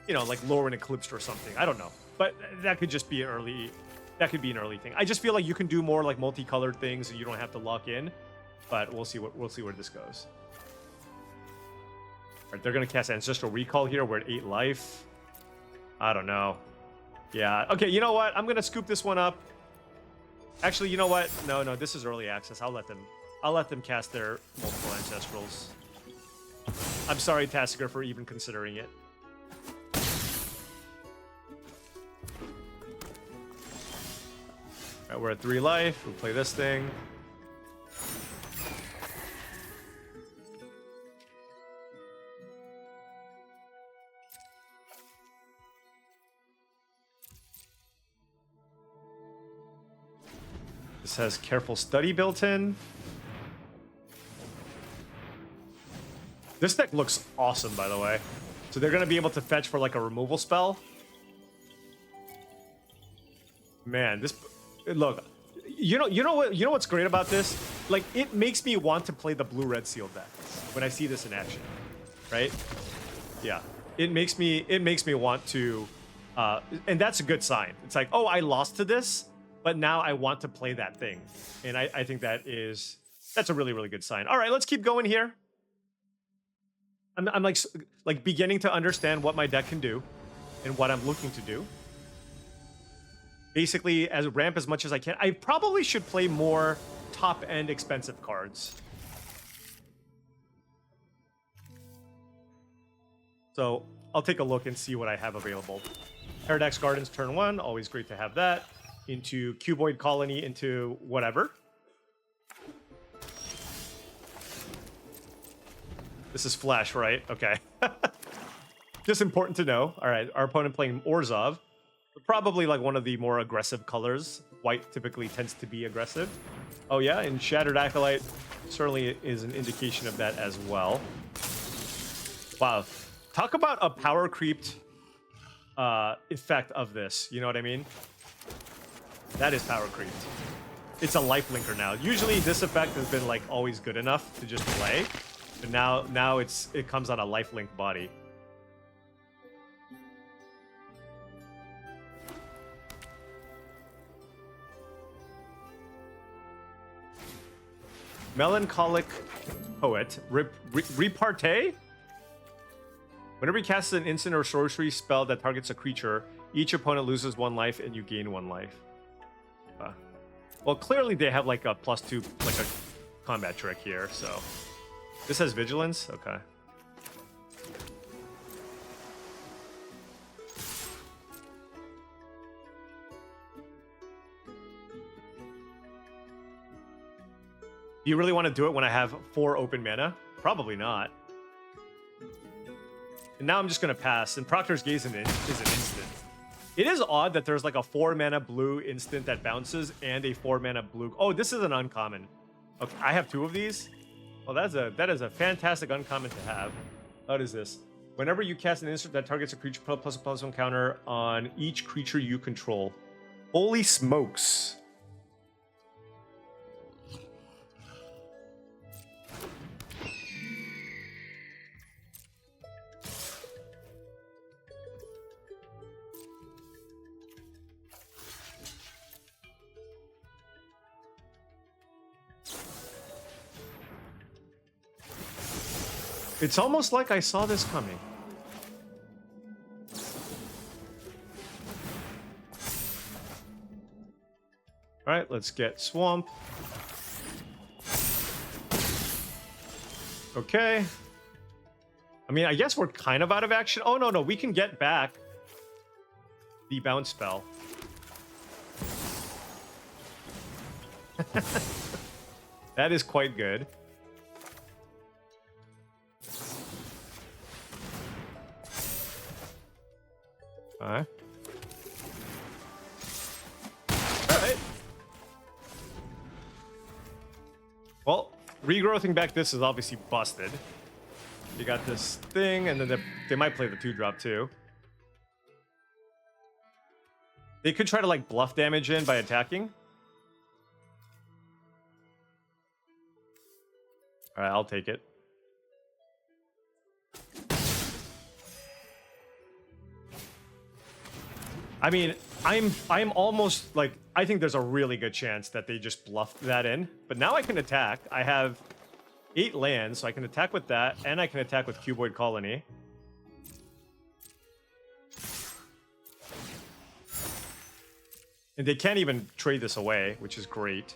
you know, like Lore and Eclipsed or something. I don't know, but that could just be an early thing. I just feel like you can do more like multicolored things, and you don't have to lock in. But we'll see where this goes. All right, they're gonna cast Ancestral Recall here. We're at 8 life. I don't know. Yeah. Okay. You know what? I'm gonna scoop this one up. Actually, you know what? No. This is early access. I'll let them cast their multiple Ancestrals. I'm sorry, Tasigur, for even considering it. All right, we're at 3 life. We'll play this thing. This has Careful Study built in. This deck looks awesome, by the way. So they're going to be able to fetch for like a removal spell. Man, this... Look, you know what's great about this? Like, it makes me want to play the blue-red seal deck when I see this in action, right? Yeah, it makes me want to... and that's a good sign. It's like, oh, I lost to this, but now I want to play that thing. And I think that's a really, really good sign. All right, let's keep going here. I'm like beginning to understand what my deck can do and what I'm looking to do. Basically, ramp as much as I can. I probably should play more top-end expensive cards. So I'll take a look and see what I have available. Paradox Gardens turn 1, always great to have that. Into Cuboid Colony, into whatever. This is Flash, right? Okay. Just important to know. All right, our opponent playing Orzhov. Probably like one of the more aggressive colors. White typically tends to be aggressive. Oh yeah, and Shattered Acolyte certainly is an indication of that as well. Wow. Talk about a power creeped effect of this. You know what I mean? That is power creeped. It's a life linker now. Usually this effect has been like always good enough to just play. But now it comes on a lifelink body. Melancholic Poet. Repartee? Whenever he casts an instant or sorcery spell that targets a creature, each opponent loses 1 life and you gain 1 life. Well, clearly they have like a +2, like a combat trick here, so. This has Vigilance? Okay. Do you really want to do it when I have 4 open mana? Probably not. And now I'm just going to pass, and Proctor's Gaze is an instant. It is odd that there's like a 4 mana blue instant that bounces and a 4 mana blue. Oh, this is an uncommon. Okay, I have 2 of these. Well, that is a fantastic uncommon to have. What is this? Whenever you cast an instant that targets a creature, +1/+1 counter on each creature you control. Holy smokes. It's almost like I saw this coming. All right, let's get Swamp. Okay. I mean, I guess we're kind of out of action. Oh, no, we can get back the bounce spell. That is quite good. Alright. Well, regrowthing back this is obviously busted. You got this thing, and then they might play the 2-drop too. They could try to like bluff damage in by attacking. Alright, I'll take it. I mean, I'm almost like, I think there's a really good chance that they just bluffed that in. But now I can attack. I have 8 lands, so I can attack with that, and I can attack with Cuboid Colony. And they can't even trade this away, which is great.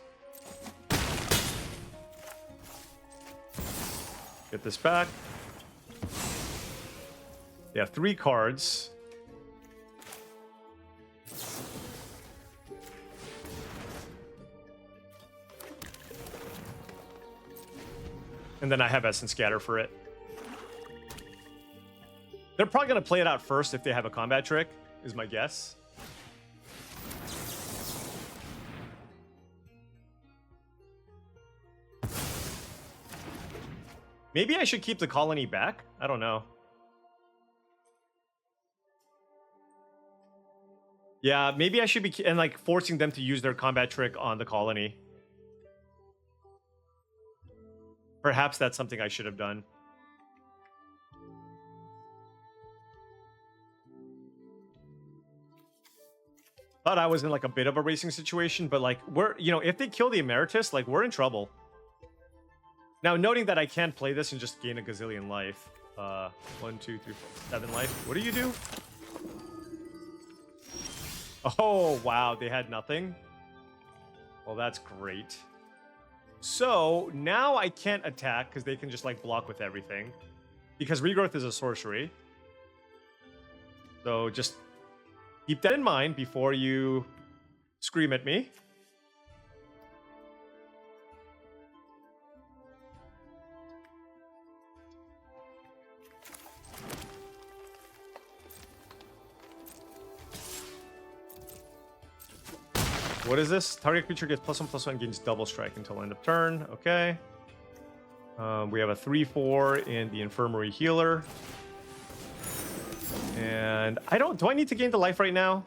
Get this back. They have 3 cards. And then I have Essence Scatter for it. They're probably going to play it out first if they have a combat trick, is my guess. Maybe I should keep the colony back? I don't know. Yeah, maybe I should be and like forcing them to use their combat trick on the colony. Perhaps that's something I should have done. Thought I was in like a bit of a racing situation, but like if they kill the Emeritus, like we're in trouble. Now, noting that I can't play this and just gain a gazillion life. 1, 2, 3, 4, 7 life. What do you do? Oh, wow, they had nothing. Well, that's great. So now I can't attack because they can just like block with everything. Because Regrowth is a sorcery. So just Keep that in mind before you scream at me. What is this? Target creature gets +1/+1, gains double strike until end of turn. Okay. We have a 3/4 in the Infirmary Healer. And I don't... Do I need to gain the life right now?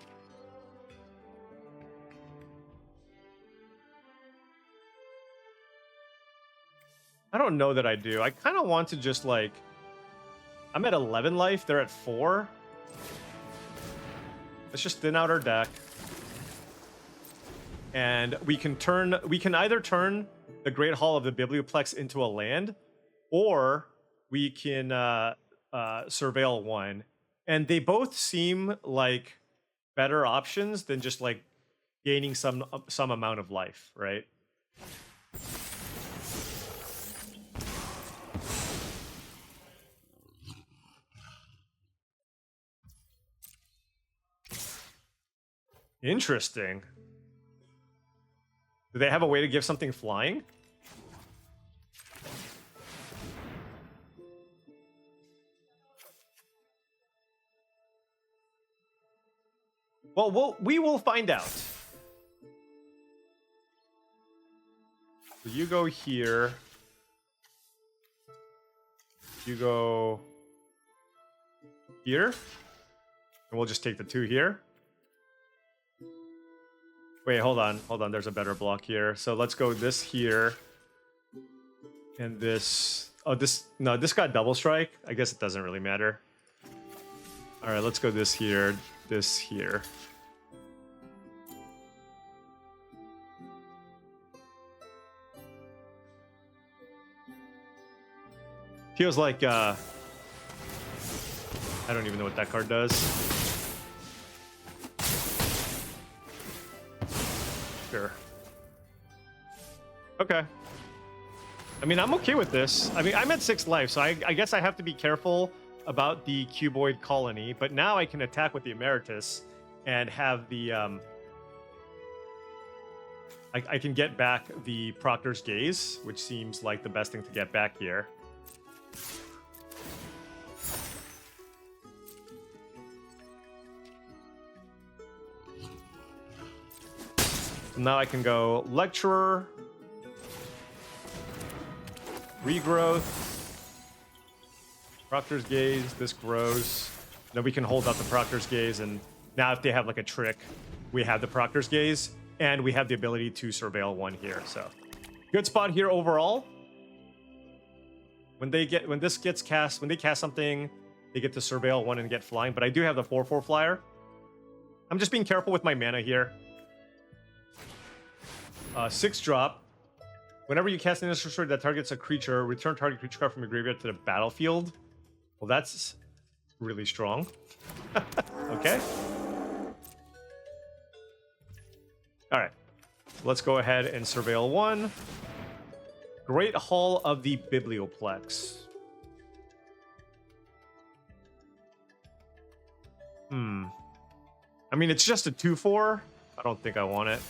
I don't know that I do. I kind of want to just like... I'm at 11 life. They're at 4. Let's just thin out our deck. And we can either turn the Great Hall of the Biblioplex into a land, or we can surveil 1. And they both seem like better options than just like gaining some amount of life, right? Interesting. Do they have a way to give something flying? Well, we will find out. So you go here. You go here. And we'll just take the 2 here. Wait, hold on. Hold on. There's a better block here. So let's go this here. And this... Oh, this... No, this got double strike. I guess it doesn't really matter. All right, let's go this here. This here. Feels like... I don't even know what that card does. Sure. Okay. I mean, I'm okay with this. I mean, I'm at 6 life, so I guess I have to be careful about the cuboid colony, but now I can attack with the Emeritus and have the... I can get back the Proctor's Gaze, which seems like the best thing to get back here. Now I can go Lecturer, Regrowth, Proctor's Gaze, this grows. Then we can hold out the Proctor's Gaze, and now if they have like a trick, we have the Proctor's Gaze, and we have the ability to surveil 1 here, so. Good spot here overall. When they cast something, they get to surveil 1 and get flying, but I do have the 4/4 flyer. I'm just being careful with my mana here. 6 drop. Whenever you cast an instant sword that targets a creature, return target creature card from your graveyard to the battlefield. Well, that's really strong. Okay. All right. Let's go ahead and surveil 1. Great Hall of the Biblioplex. I mean, it's just a 2/4. I don't think I want it.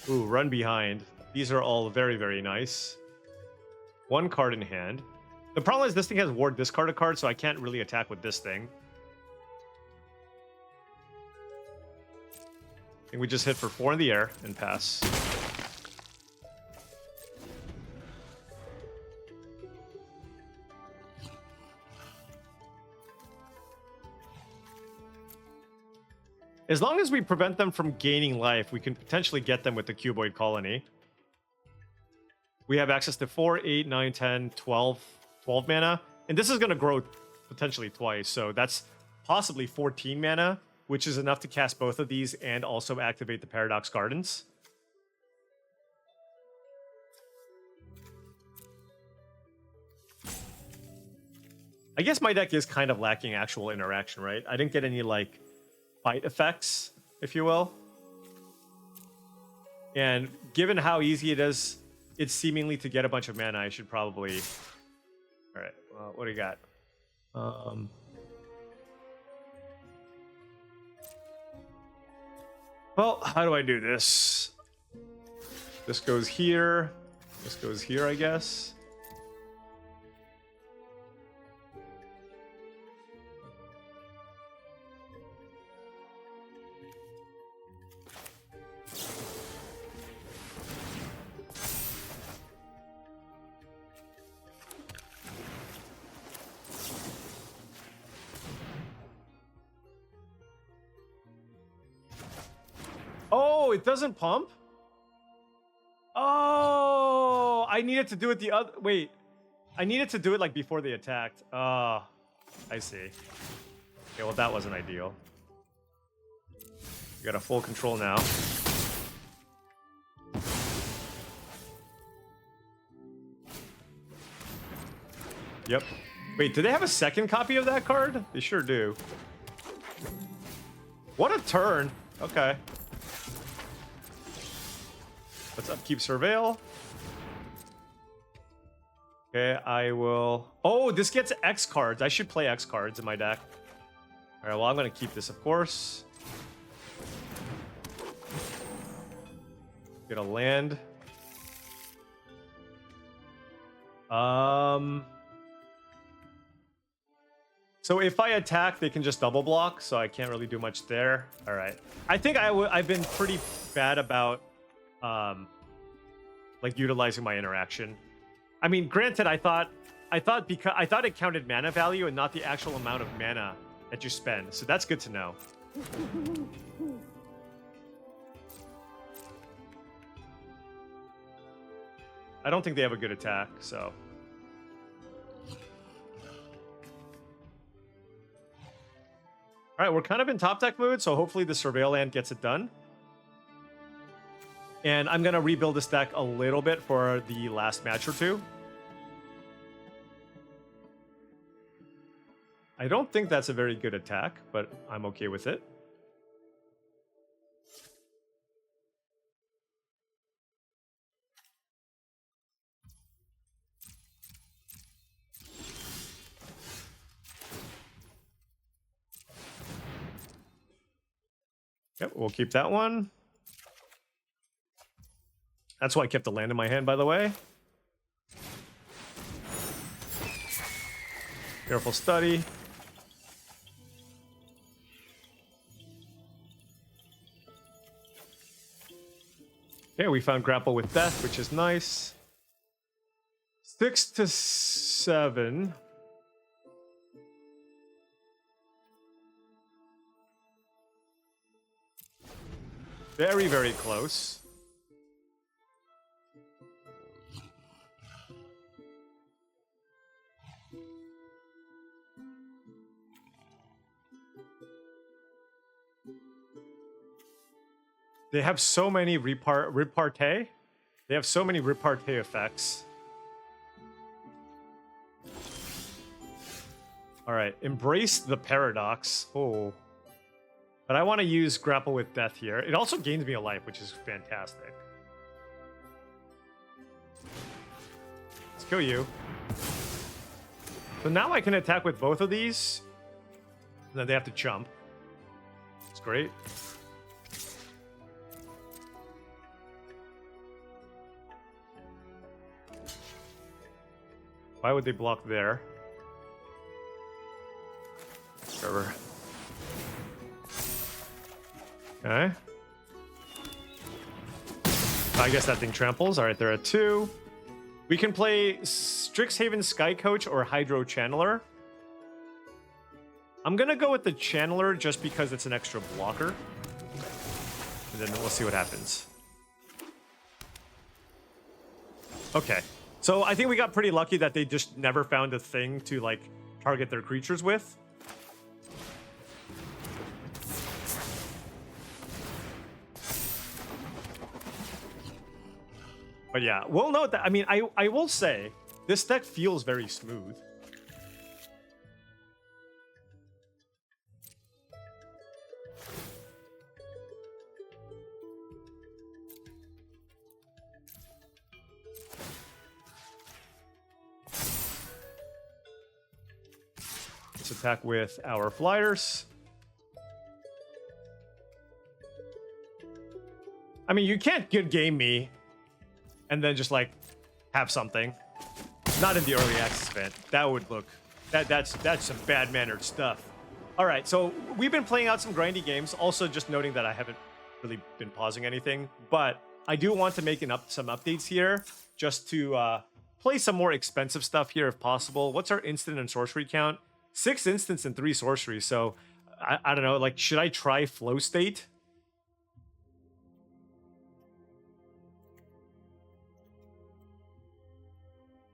Ooh, Run Behind. These are all very, very nice. 1 card in hand. The problem is this thing has Ward discard a card, so I can't really attack with this thing. I think we just hit for 4 in the air and pass. As long as we prevent them from gaining life, we can potentially get them with the cuboid colony. We have access to 4, 8, 9, 10, 12 mana. And this is going to grow potentially twice. So that's possibly 14 mana, which is enough to cast both of these and also activate the Paradox Gardens. I guess my deck is kind of lacking actual interaction, right? I didn't get any, like, fight effects, if you will. And given how easy it is, it's seemingly to get a bunch of mana, I should probably... All right, what do you got? Well, how do I do this? This goes here. This goes here, I guess. Oh, it doesn't pump? Oh, I needed to do it the other... Wait. I needed to do it, like, before they attacked. Oh, I see. Okay, well, that wasn't ideal. We got a full control now. Yep. Wait, do they have a second copy of that card? They sure do. What a turn. Okay. Let's upkeep Surveil. Okay, I will... Oh, this gets X cards. I should play X cards in my deck. All right, well, I'm going to keep this, of course. Get a land. So if I attack, they can just double block, so I can't really do much there. All right. I think I've been pretty bad about like utilizing my interaction. I mean, granted, I thought it counted mana value and not the actual amount of mana that you spend. So that's good to know. I don't think they have a good attack, so. All right, we're kind of in top deck mood, so hopefully the Surveil land gets it done. And I'm going to rebuild this deck a little bit for the last match or two. I don't think that's a very good attack, but I'm okay with it. Yep, we'll keep that one. That's why I kept the land in my hand, by the way. Careful study. Okay, we found Grapple with Death, which is nice. 6 to 7. Very, very close. They have so many repartee. They have so many repartee effects. All right, embrace the paradox. Oh. But I want to use Grapple with Death here. It also gains me a life, which is fantastic. Let's kill you. So now I can attack with both of these. And then they have to jump. It's great. Why would they block there? Whatever. Okay. I guess that thing tramples. All right, they're at 2. We can play Strixhaven Sky Coach or Hydro Channeler. I'm gonna go with the Channeler just because it's an extra blocker. And then we'll see what happens. Okay. So I think we got pretty lucky that they just never found a thing to like target their creatures with. But yeah, we'll note that. I mean, I will say this deck feels very smooth. Let's attack with our flyers. I mean, you can't good game me and then just like have something. Not in the early access event. That would look, that's some bad mannered stuff. All right, so we've been playing out some grindy games. Also, just noting that I haven't really been pausing anything, but I do want to make some updates here just to play some more expensive stuff here if possible. What's our instant and sorcery count? 6 instants and 3 sorceries. So I don't know, like, should I try flow state?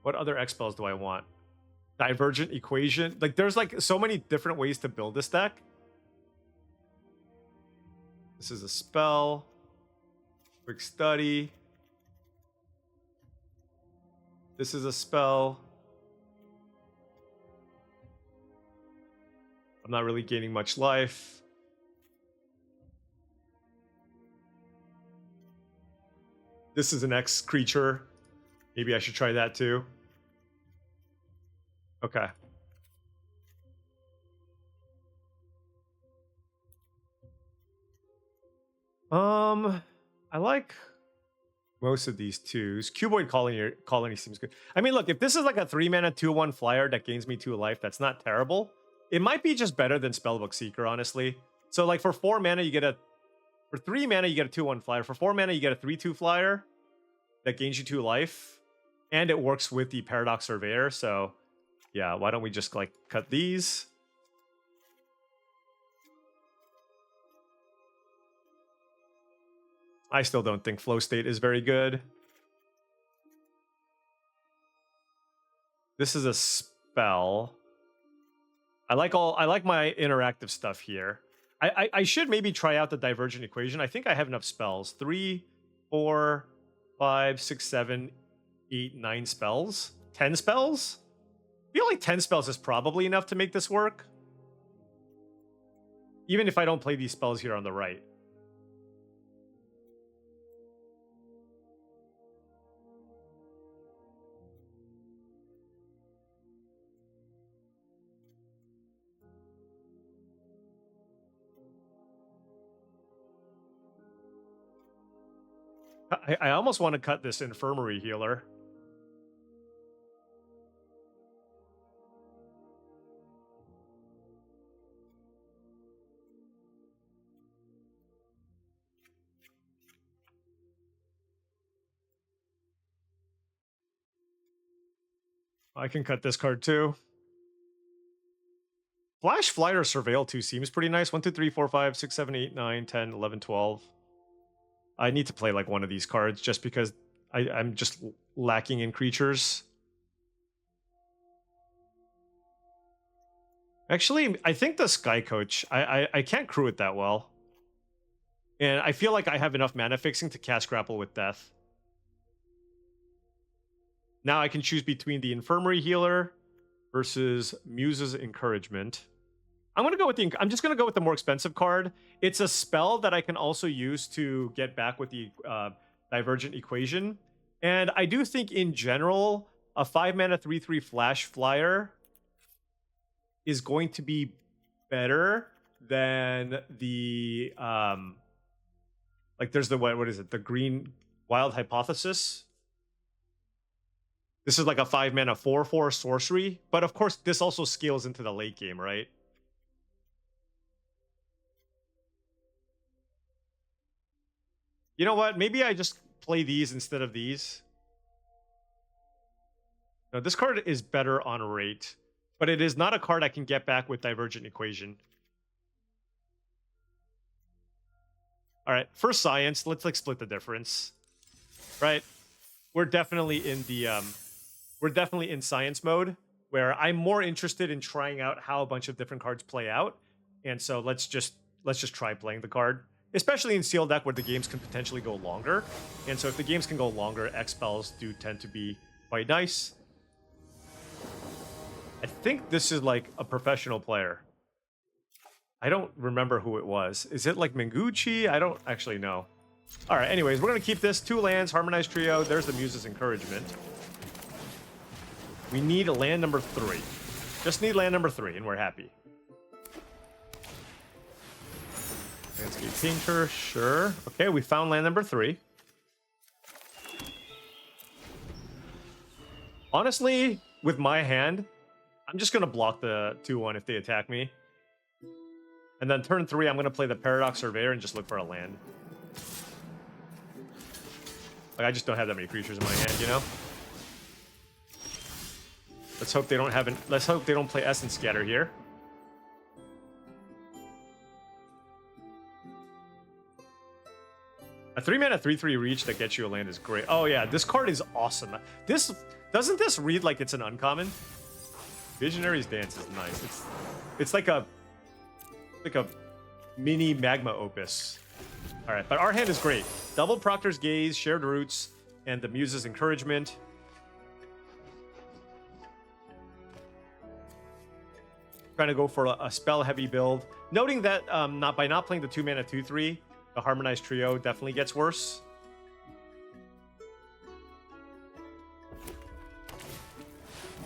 What other X spells do I want? Divergent equation. Like, there's like so many different ways to build this deck. This is a spell. Quick study. This is a spell. I'm not really gaining much life. This is an X creature. Maybe I should try that too. Okay. I like most of these twos. Cuboid Colony seems good. I mean, look, if this is like a 3-mana 2/1 flyer that gains me 2 life, that's not terrible. It might be just better than Spellbook Seeker, honestly. So like for 4 mana, you get a... For 3 mana, you get a 2/1 flyer. For 4 mana, you get a 3/2 flyer that gains you 2 life. And it works with the Paradox Surveyor, so... Yeah, why don't we just like cut these? I still don't think flow state is very good. This is a spell. I like my interactive stuff here. I should maybe try out the divergent equation. I think I have enough spells. 3, 4, 5, 6, 7, 8, 9 spells. 10 spells? I feel like 10 spells is probably enough to make this work. Even if I don't play these spells here on the right. I almost want to cut this Infirmary Healer. I can cut this card too. Flash Flyer Surveil 2 seems pretty nice. 1, 2, 3, 4, 5, 6, 7, 8, 9, 10, 11, 12. I need to play like one of these cards just because I'm just lacking in creatures. Actually, I think the Sky Coach, I can't crew it that well. And I feel like I have enough mana fixing to cast Grapple with Death. Now I can choose between the Infirmary Healer versus Muse's Encouragement. I'm just gonna go with the more expensive card. It's a spell that I can also use to get back with the Divergent Equation. And I do think in general, a 5-mana 3/3 Flash Flyer is going to be better than the like there's the what is it? The green Wild Hypothesis. This is like a 5-mana 4/4 sorcery, but of course this also scales into the late game, right? You know what? Maybe I just play these instead of these. No, this card is better on rate, but it is not a card I can get back with Divergent Equation. All right, for science, let's like split the difference, right? We're definitely in the we're definitely in science mode where I'm more interested in trying out how a bunch of different cards play out, and so let's just try playing the card. Especially in sealed deck where the games can potentially go longer. And so if the games can go longer, X spells do tend to be quite nice. I think this is like a professional player. I don't remember who it was. Is it like Menguchi? I don't actually know. All right, anyways, we're going to keep this. 2 lands, Harmonized Trio. There's the Muse's Encouragement. We need a land number 3. Just need land number 3 and we're happy. Landscape Painter, sure. Okay, we found land number 3. Honestly, with my hand, I'm just going to block the 2-1 if they attack me. And then turn 3, I'm going to play the Paradox Surveyor and just look for a land. Like, I just don't have that many creatures in my hand, you know? Let's hope they don't have let's hope they don't play Essence Scatter here. A 3-mana 3/3 reach that gets you a land is great. Oh yeah, this card is awesome. Doesn't this read like it's an uncommon? Visionary's Dance is nice. It's like a mini magma opus. All right, but our hand is great. Double Proctor's Gaze, Shared Roots, and the Muse's Encouragement. Trying to go for a spell-heavy build. Noting that by not playing the 2-mana 2/3, the Harmonized Trio definitely gets worse.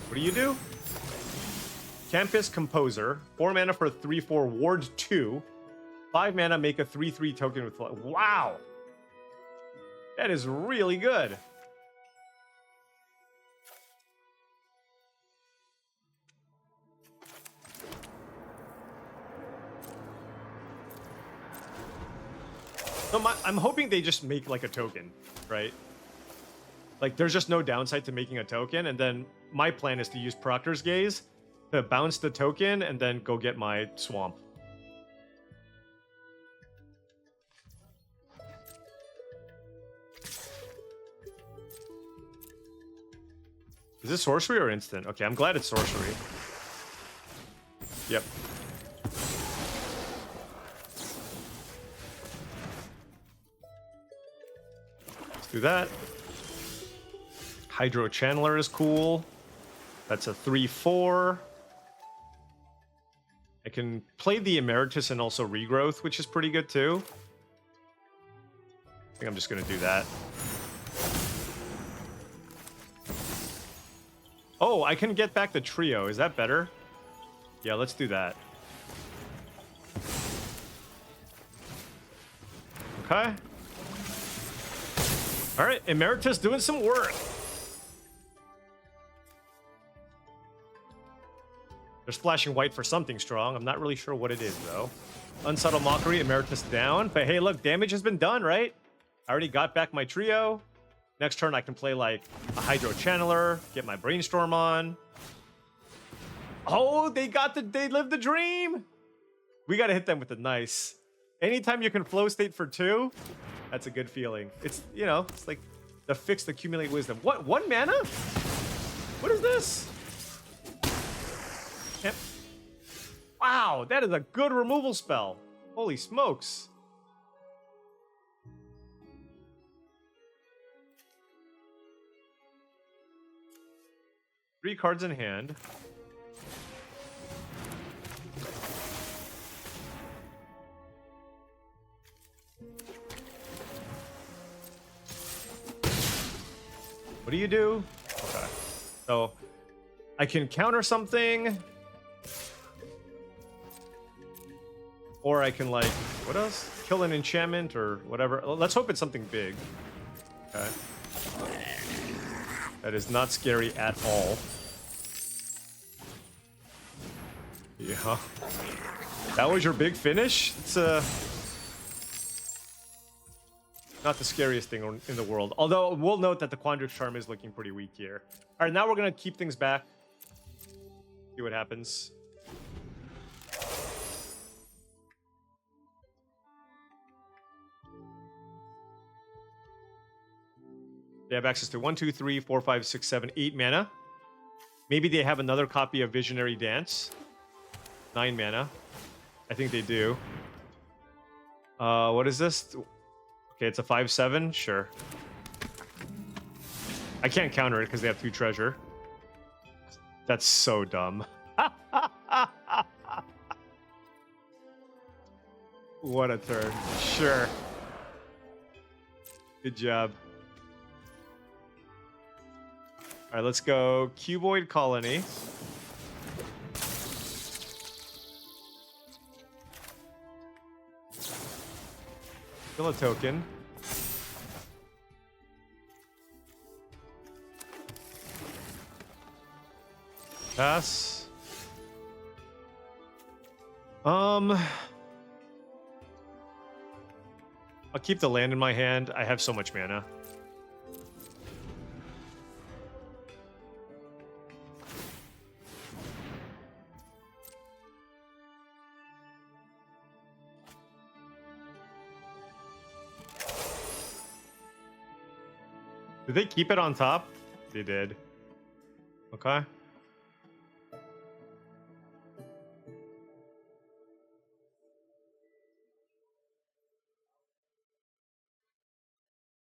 What do? Campus Composer. 4 mana for a 3/4 Ward 2. 5 mana, make a 3/3 token with... Wow! That is really good. So I'm hoping they just make like a token, right? Like there's just no downside to making a token, and then my plan is to use Proctor's Gaze to bounce the token and then go get my swamp. Is this sorcery or instant? Okay, I'm glad it's sorcery. Yep. Let's do that. Hydro Channeler is cool. That's a 3/4. I can play the Emeritus and also Regrowth, which is pretty good too. I think I'm just going to do that. Oh, I can get back the trio. Is that better? Yeah, let's do that. Okay. All right, Emeritus doing some work. They're splashing white for something strong. I'm not really sure what it is, though. Unsubtle Mockery, Emeritus down. But hey, look, damage has been done, right? I already got back my trio. Next turn, I can play, like, a Hydro Channeler, get my Brainstorm on. Oh, they lived the dream! We gotta hit them with a nice. Anytime you can flow state for 2, that's a good feeling. It's, you know, it's like the fixed Accumulate Wisdom. What, 1 mana? What is this? Wow, that is a good removal spell. Holy smokes. Three cards in hand. What do you do? Okay. So I can counter something. Or I can, like, what else? Kill an enchantment or whatever. Let's hope it's something big. Okay. That is not scary at all. Yeah. That was your big finish? It's not the scariest thing in the world. Although, we'll note that the Quandrix Charm is looking pretty weak here. All right, now we're going to keep things back. See what happens. They have access to 1, 2, 3, 4, 5, 6, 7, 8 mana. Maybe they have another copy of Visionary Dance. 9 mana. I think they do. What is this? Okay, it's a 5/7. Sure. I can't counter it because they have 2 treasure. That's so dumb. What a turn. Sure. Good job. All right, let's go Cuboid Colony. Kill a token. Pass. I'll keep the land in my hand. I have so much mana. Did they keep it on top? They did. Okay.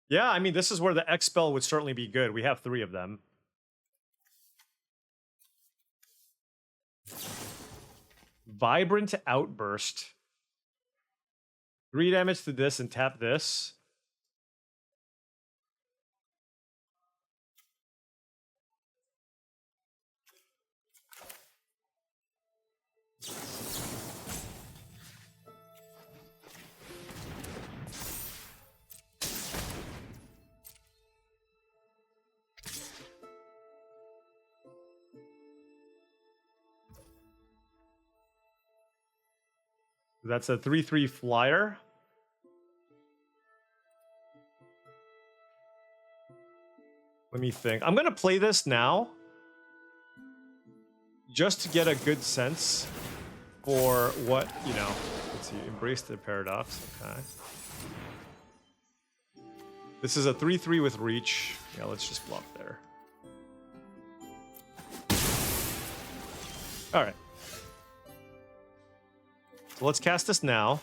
Yeah, I mean, this is where the X spell would certainly be good. We have 3 of them. Vibrant Outburst. 3 damage to this and tap this. That's a 3/3 flyer. Let me think. I'm going to play this now just to get a good sense for what, you know, let's see, embrace the paradox. Okay. This is a 3/3 with reach. Yeah, let's just block there. All right. So let's cast this now.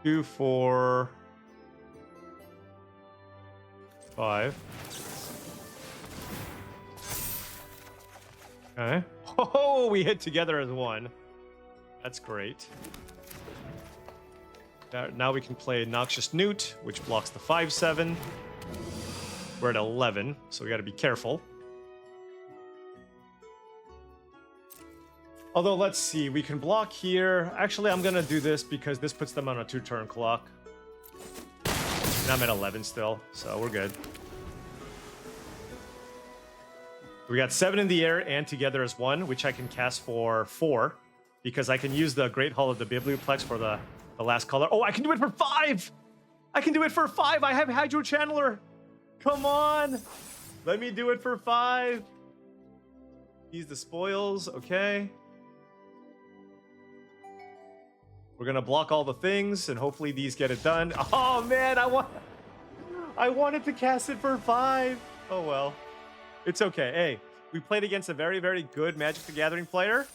Two, 4, 5. Okay. Oh, we hit together as 1. That's great. Now we can play Noxious Newt, which blocks the 5/7. We're at 11, so we got to be careful. Although, let's see, we can block here. Actually, I'm going to do this because this puts them on a 2-turn clock. And I'm at 11 still, so we're good. We got 7 in the air and together as 1, which I can cast for 4. Because I can use the Great Hall of the Biblioplex for the last color. Oh, I can do it for 5! I can do it for 5! I have Hydro Channeler! Come on! Let me do it for 5! Use the spoils, okay. We're gonna block all the things, and hopefully these get it done. Oh man, I wanted to cast it for 5. Oh well, it's okay. Hey, we played against a very, very good Magic the Gathering player,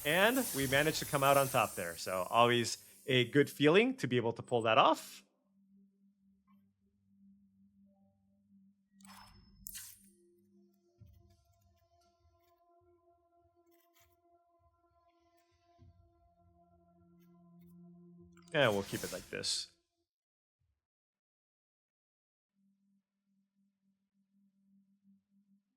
and we managed to come out on top there. So always a good feeling to be able to pull that off. Yeah, we'll keep it like this.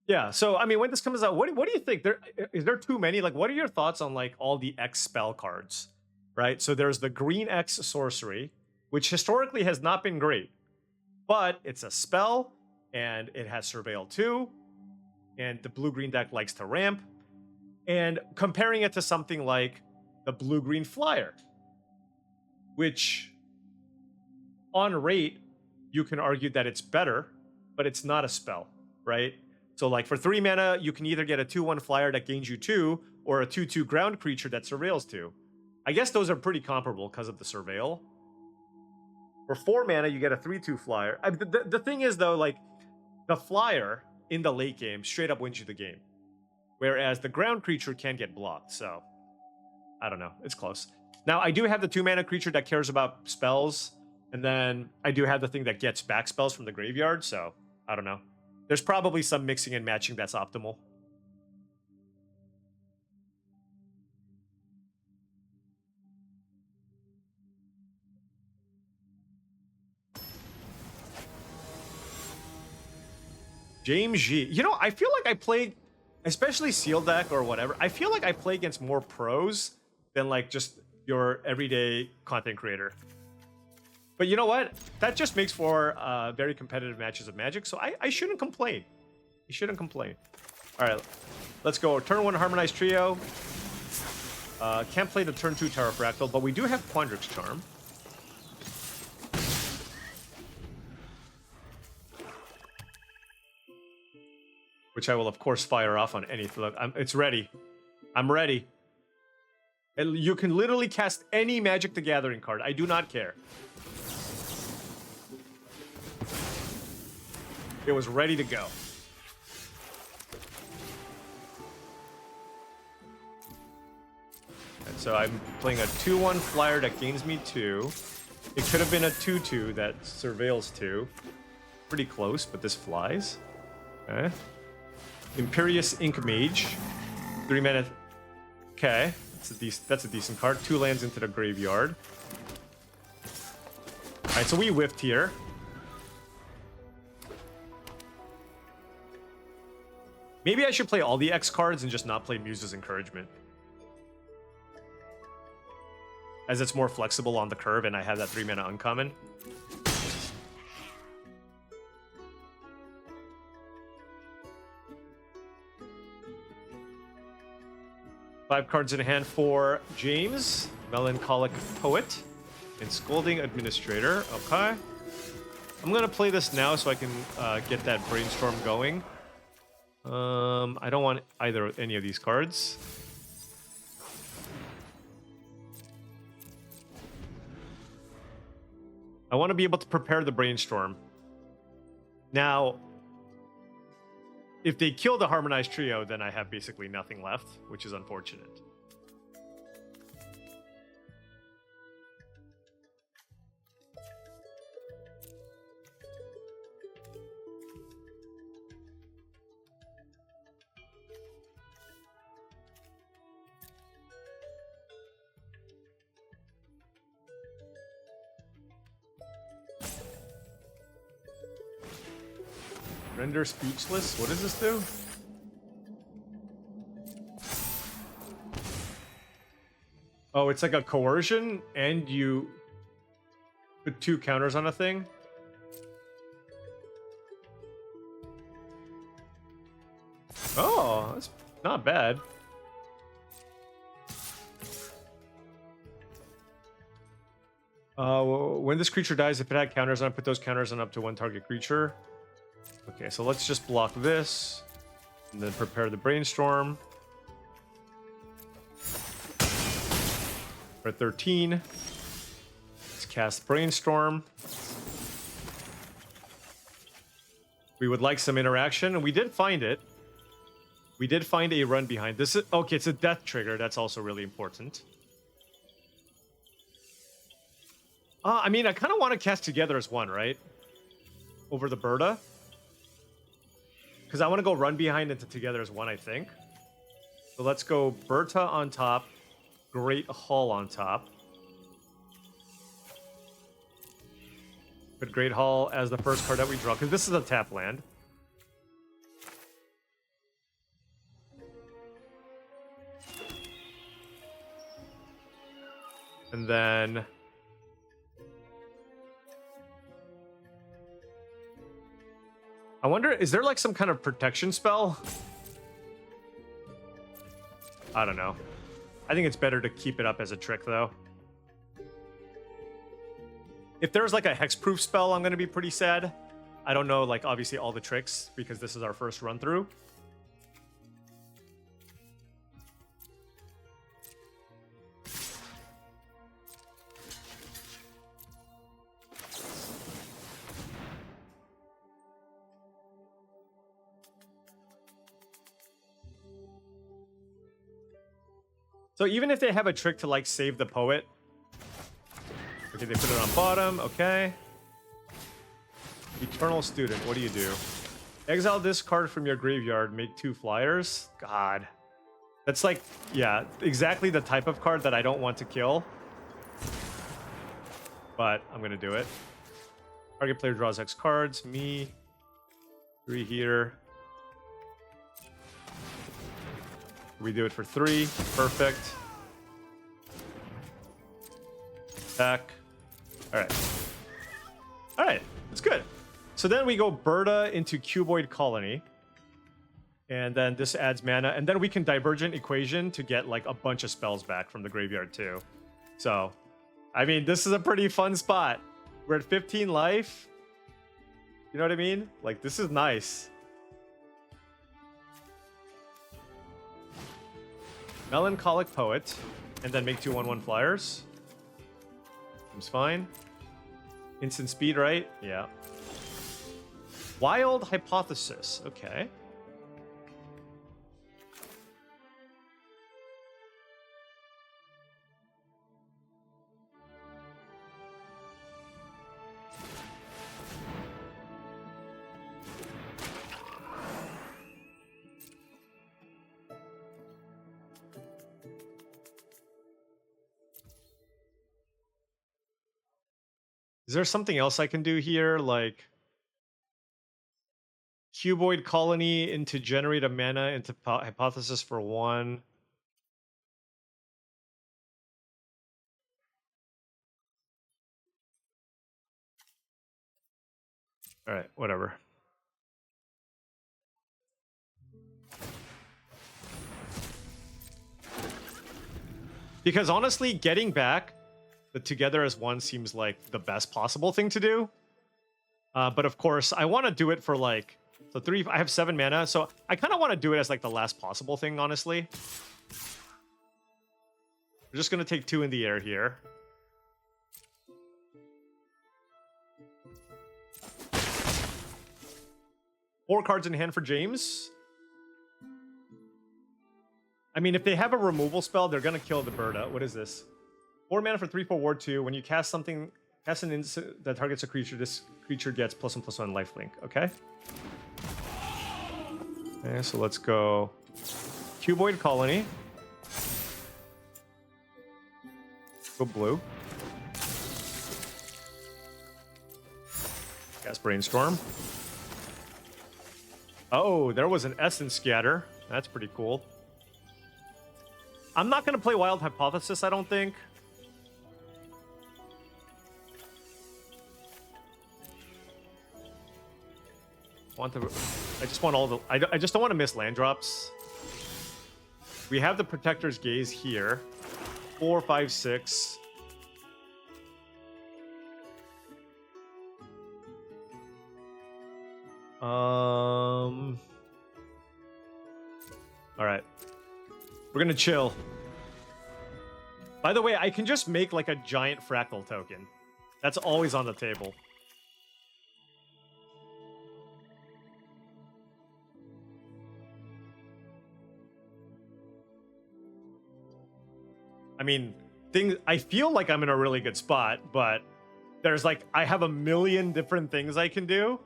Yeah, so I mean, when this comes out, what do you think? Is there too many? Like, what are your thoughts on like all the X spell cards? Right. So there's the green X sorcery, which historically has not been great, but it's a spell and it has Surveil 2, and the blue-green deck likes to ramp. And comparing it to something like the blue-green flyer, which on rate, you can argue that it's better, but it's not a spell, right? So like for 3 mana, you can either get a 2/1 flyer that gains you 2, or a 2/2 ground creature that surveils 2. I guess those are pretty comparable because of the surveil. For 4 mana, you get a 3/2 flyer. The thing is though, like the flyer in the late game straight up wins you the game, whereas the ground creature can get blocked. So I don't know, it's close. Now I do have the 2 mana creature that cares about spells, and then I do have the thing that gets back spells from the graveyard. So I don't know. There's probably some mixing and matching that's optimal. James G. You know, I feel like I played especially sealed deck or whatever, I feel like I play against more pros than like just your everyday content creator. But you know what? That just makes for very competitive matches of Magic, so I shouldn't complain. You shouldn't complain. All right, let's go. Turn 1 Harmonized Trio. Can't play the turn 2 Tower Fractal, but we do have Quandrix Charm. Which I will, of course, fire off on anything. Look, it's ready. I'm ready. And you can literally cast any Magic the Gathering card. I do not care. It was ready to go. And so I'm playing a 2-1 flyer that gains me 2. It could have been a 2-2 that surveils 2. Pretty close, but this flies. Okay. Imperious Ink Mage. 3 mana. Okay. That's a decent card. 2 lands into the graveyard. Alright, so we whiffed here. Maybe I should play all the X cards and just not play Muse's Encouragement. As it's more flexible on the curve and I have that 3 mana uncommon. Five cards in hand for James, Melancholic Poet, and Scolding Administrator. Okay. I'm going to play this now so I can get that Brainstorm going. I don't want any of these cards. I want to be able to prepare the Brainstorm. Now, if they kill the Harmonized Trio, then I have basically nothing left, which is unfortunate. Render speechless? What does this do? Oh, it's like a coercion, and you put 2 counters on a thing? Oh, that's not bad. When this creature dies, if it had counters on it, put those counters on up to 1 target creature. Okay, so let's just block this, and then prepare the Brainstorm. For 13. Let's cast Brainstorm. We would like some interaction, and we did find it. We did find a run behind. This is okay, it's a death trigger. That's also really important. I mean, I kind of want to cast Together as 1, right? Over the Berta. Because I want to go run behind into Together as 1, I think. So let's go Berta on top, Great Hall on top. Put Great Hall as the first card that we draw, because this is a tap land. And then I wonder, is there like some kind of protection spell? I don't know. I think it's better to keep it up as a trick, though. If there's like a hexproof spell, I'm going to be pretty sad. I don't know, like, obviously all the tricks, because this is our first run through. So even if they have a trick to, like, save the poet. Okay, they put it on bottom. Okay. Eternal Student. What do you do? Exile this card from your graveyard. Make 2 flyers. God. That's like, yeah, exactly the type of card that I don't want to kill. But I'm going to do it. Target player draws X cards. Me. 3 here. We do it for 3. Perfect. Back. All right, that's good. So then we go Berta into Cuboid Colony. And then this adds mana. And then we can Divergent Equation to get like a bunch of spells back from the graveyard too. So, I mean, this is a pretty fun spot. We're at 15 life. You know what I mean? Like, this is nice. Melancholic Poet. And then make 2 1/1 flyers. Seems fine. Instant speed, right? Yeah. Wild Hypothesis. Okay. Is there something else I can do here? Like Cuboid Colony into generate a mana into Hypothesis for 1. All right, whatever. Because honestly, getting back the together as one seems like the best possible thing to do. But of course, I want to do it for like, so 3, I have 7 mana, so I kind of want to do it as like the last possible thing, honestly. We're just going to take 2 in the air here. Four cards in hand for James. I mean, if they have a removal spell, they're going to kill the Berta. What is this? 4 mana for 3/4 Ward 2. When you cast something, cast an instant that targets a creature, this creature gets +1/+1 lifelink. Okay. Okay, so let's go Cuboid Colony. Go blue. Cast Brainstorm. Oh, there was an Essence Scatter. That's pretty cool. I'm not going to play Wild Hypothesis, I don't think. I just want all the... I just don't want to miss land drops. We have the Protector's Gaze here. 4, 5, 6. All right. We're gonna chill. By the way, I can just make like a giant fractal token. That's always on the table. I mean, I feel like I'm in a really good spot, but there's like, I have a million different things I can do.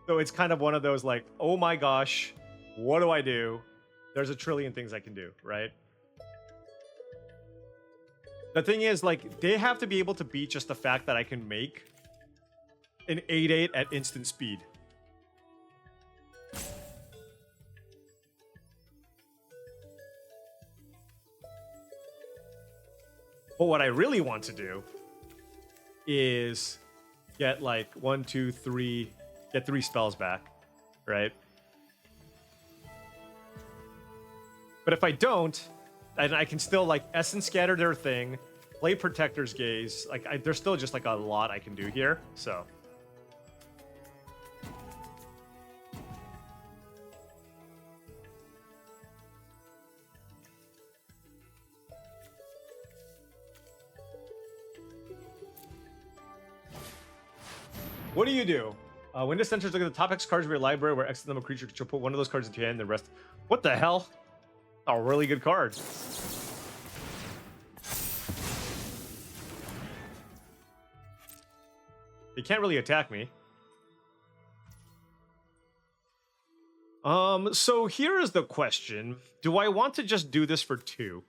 So it's kind of one of those like, oh my gosh, what do I do? There's a trillion things I can do, right? The thing is, like, they have to be able to beat just the fact that I can make an 8/8 at instant speed. But what I really want to do is get like 1, 2, 3, get 3 spells back, right? But if I don't, and I can still like Essence Scatter their thing, play Protector's Gaze, like there's still just like a lot I can do here, so. What do you do? When this enters, look at the top X cards of your library where X is the number of creature control. Put one of those cards into your hand, the rest. What the hell? Oh, really good cards. They can't really attack me. So here is the question. Do I want to just do this for 2?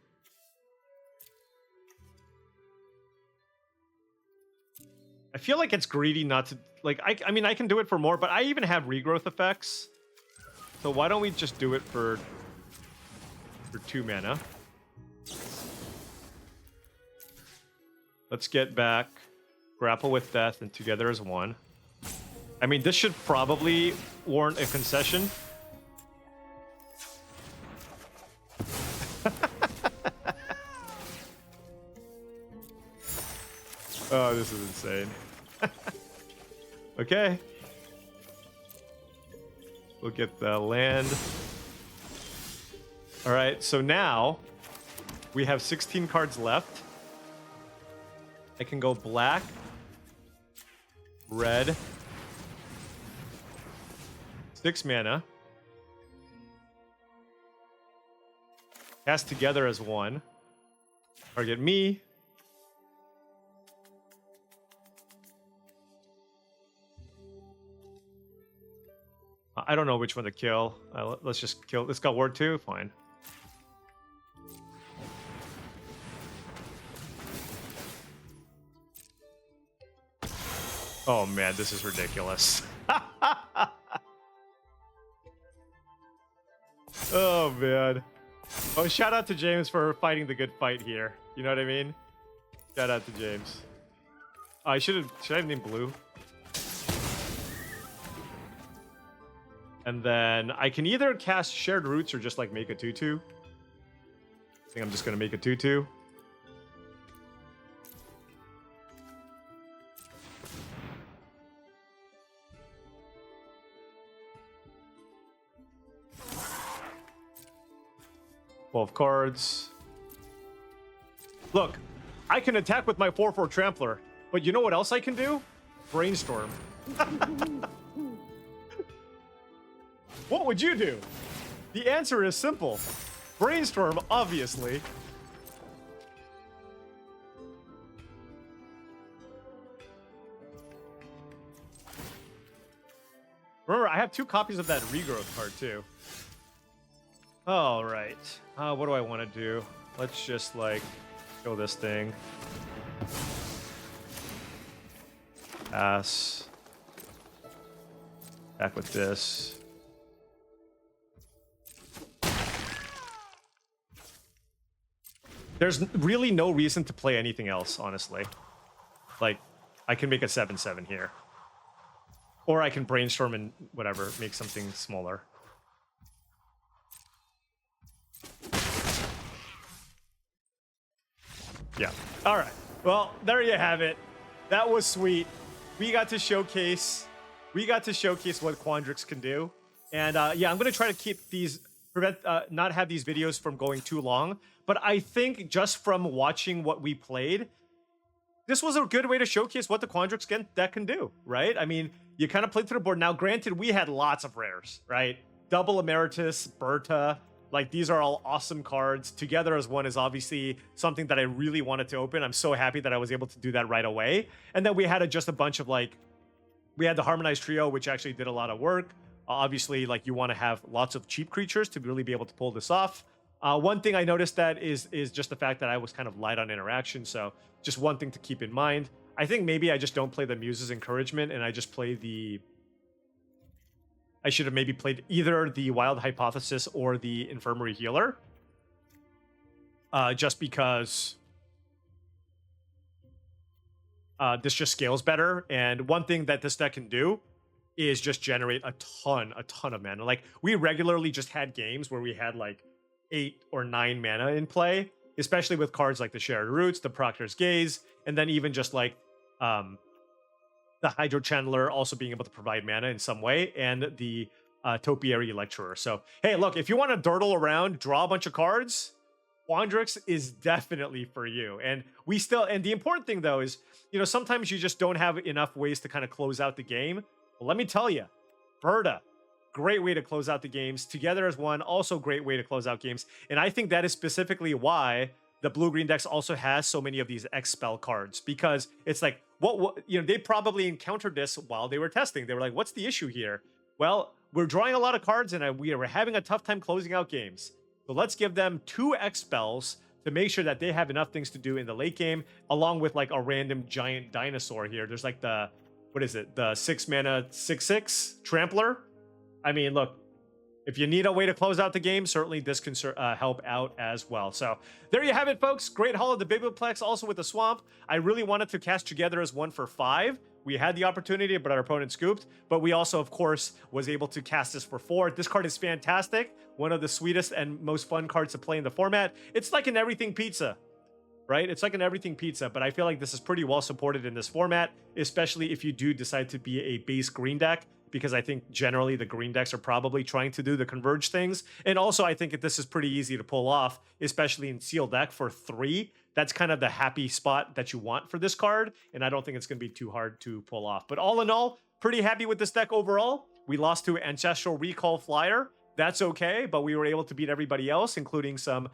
I feel like it's greedy not to... Like, I mean, I can do it for more, but I even have regrowth effects. So why don't we just do it for for 2 mana. Let's get back Grapple with Death and Together as One. I mean, this should probably warrant a concession. Oh, this is insane. Okay. We'll get the land. All right, so now we have 16 cards left. I can go black, red, 6 mana. Cast Together as one. Target me. I don't know which one to kill. Let's just kill. Let's go Ward 2. Fine. Oh man, this is ridiculous. Oh man. Oh, shout out to James for fighting the good fight here. You know what I mean? Shout out to James. Oh, should I have named blue? And then I can either cast Shared Roots or just like make a 2/2. I think I'm just gonna make a 2/2. Twelve cards. Look, I can attack with my 4/4 Trampler, but you know what else I can do? Brainstorm. What would you do? The answer is simple. Brainstorm, obviously. Remember, I have 2 copies of that Regrowth card, too. All right. What do I want to do? Let's just, like, kill this thing. Pass. Back with this. There's really no reason to play anything else, honestly. Like, I can make a 7/7 here. Or I can brainstorm and whatever, make something smaller. Yeah. All right. Well, there you have it. That was sweet. We got to showcase what Quandrix can do. And yeah, I'm going to try to keep these, not have these videos from going too long. But I think just from watching what we played, this was a good way to showcase what the Quandrix deck can do, right? I mean, you kind of played through the board. Now, granted, we had lots of rares, right? Double Emeritus, Berta, like these are all awesome cards. Together as one is obviously something that I really wanted to open. I'm so happy that I was able to do that right away. And then we had just a bunch of like, we had the Harmonized Trio, which actually did a lot of work. Obviously, like you want to have lots of cheap creatures to really be able to pull this off. One thing I noticed that is just the fact that I was kind of light on interaction. So just one thing to keep in mind. I think maybe I just don't play the Muse's Encouragement and I just play the... I should have maybe played either the Wild Hypothesis or the Infirmary Healer. Just because this just scales better. And one thing that this deck can do is just generate a ton of mana. Like, we regularly just had games where we had like 8 or 9 mana in play, especially with cards like the Shared Roots, the Proctor's Gaze, and then even just like the Hydro Channeler also being able to provide mana in some way, and the Topiary Lecturer. So, hey, look, if you want to dawdle around, draw a bunch of cards, Quandrix is definitely for you. And the important thing though is, you know, sometimes you just don't have enough ways to kind of close out the game. Well, let me tell you, Berta, great way to close out the games. Together as one, also great way to close out games. And I think that is specifically why the blue-green decks also has so many of these X-Spell cards, because it's like, what, you know, they probably encountered this while they were testing. They were like, what's the issue here? Well, we're drawing a lot of cards and we are having a tough time closing out games. So let's give them 2 X-Spells to make sure that they have enough things to do in the late game, along with like a random giant dinosaur here. There's like the, what is it? The 6 mana 6/6 Trampler. I mean, look, if you need a way to close out the game, certainly this can help out as well. So there you have it, folks. Great haul of the Biblioplex, also with the Swamp. I really wanted to cast Together as 1 for 5. We had the opportunity, but our opponent scooped. But we also, of course, was able to cast this for 4. This card is fantastic. One of the sweetest and most fun cards to play in the format. It's like an everything pizza, right? It's like an everything pizza, but I feel like this is pretty well supported in this format, especially if you do decide to be a base green deck, because I think generally the green decks are probably trying to do the converge things. And also I think that this is pretty easy to pull off, especially in sealed deck for 3. That's kind of the happy spot that you want for this card, and I don't think it's going to be too hard to pull off. But all in all, pretty happy with this deck overall. We lost to Ancestral Recall Flyer. That's okay, but we were able to beat everybody else, including some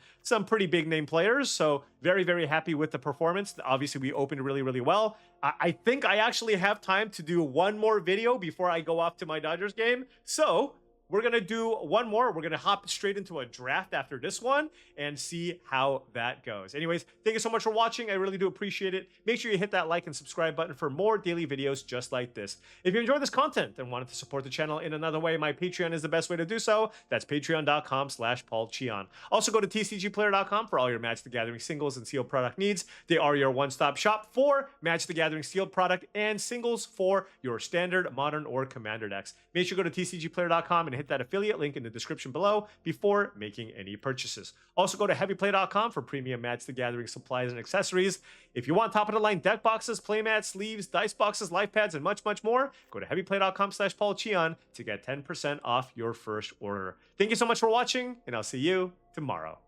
pretty big name players. So very, very happy with the performance. Obviously, we opened really, really well. I think I actually have time to do one more video before I go off to my Dodgers game. So we're going to do one more. We're going to hop straight into a draft after this one and see how that goes. Anyways, thank you so much for watching. I really do appreciate it. Make sure you hit that like and subscribe button for more daily videos just like this. If you enjoyed this content and wanted to support the channel in another way, my Patreon is the best way to do so. That's patreon.com/paulcheon. Also go to TCGplayer.com for all your Magic the Gathering singles and sealed product needs. They are your one-stop shop for Magic the Gathering sealed product and singles for your standard, modern, or commander decks. Make sure to go to TCGplayer.com and hit that affiliate link in the description below before making any purchases. Also go to heavyplay.com for premium Magic the Gathering supplies and accessories. If you want top of the line deck boxes, playmats, sleeves, dice boxes, life pads, and much, much more, go to heavyplay.com/paulcheon to get 10% off your first order. Thank you so much for watching, and I'll see you tomorrow.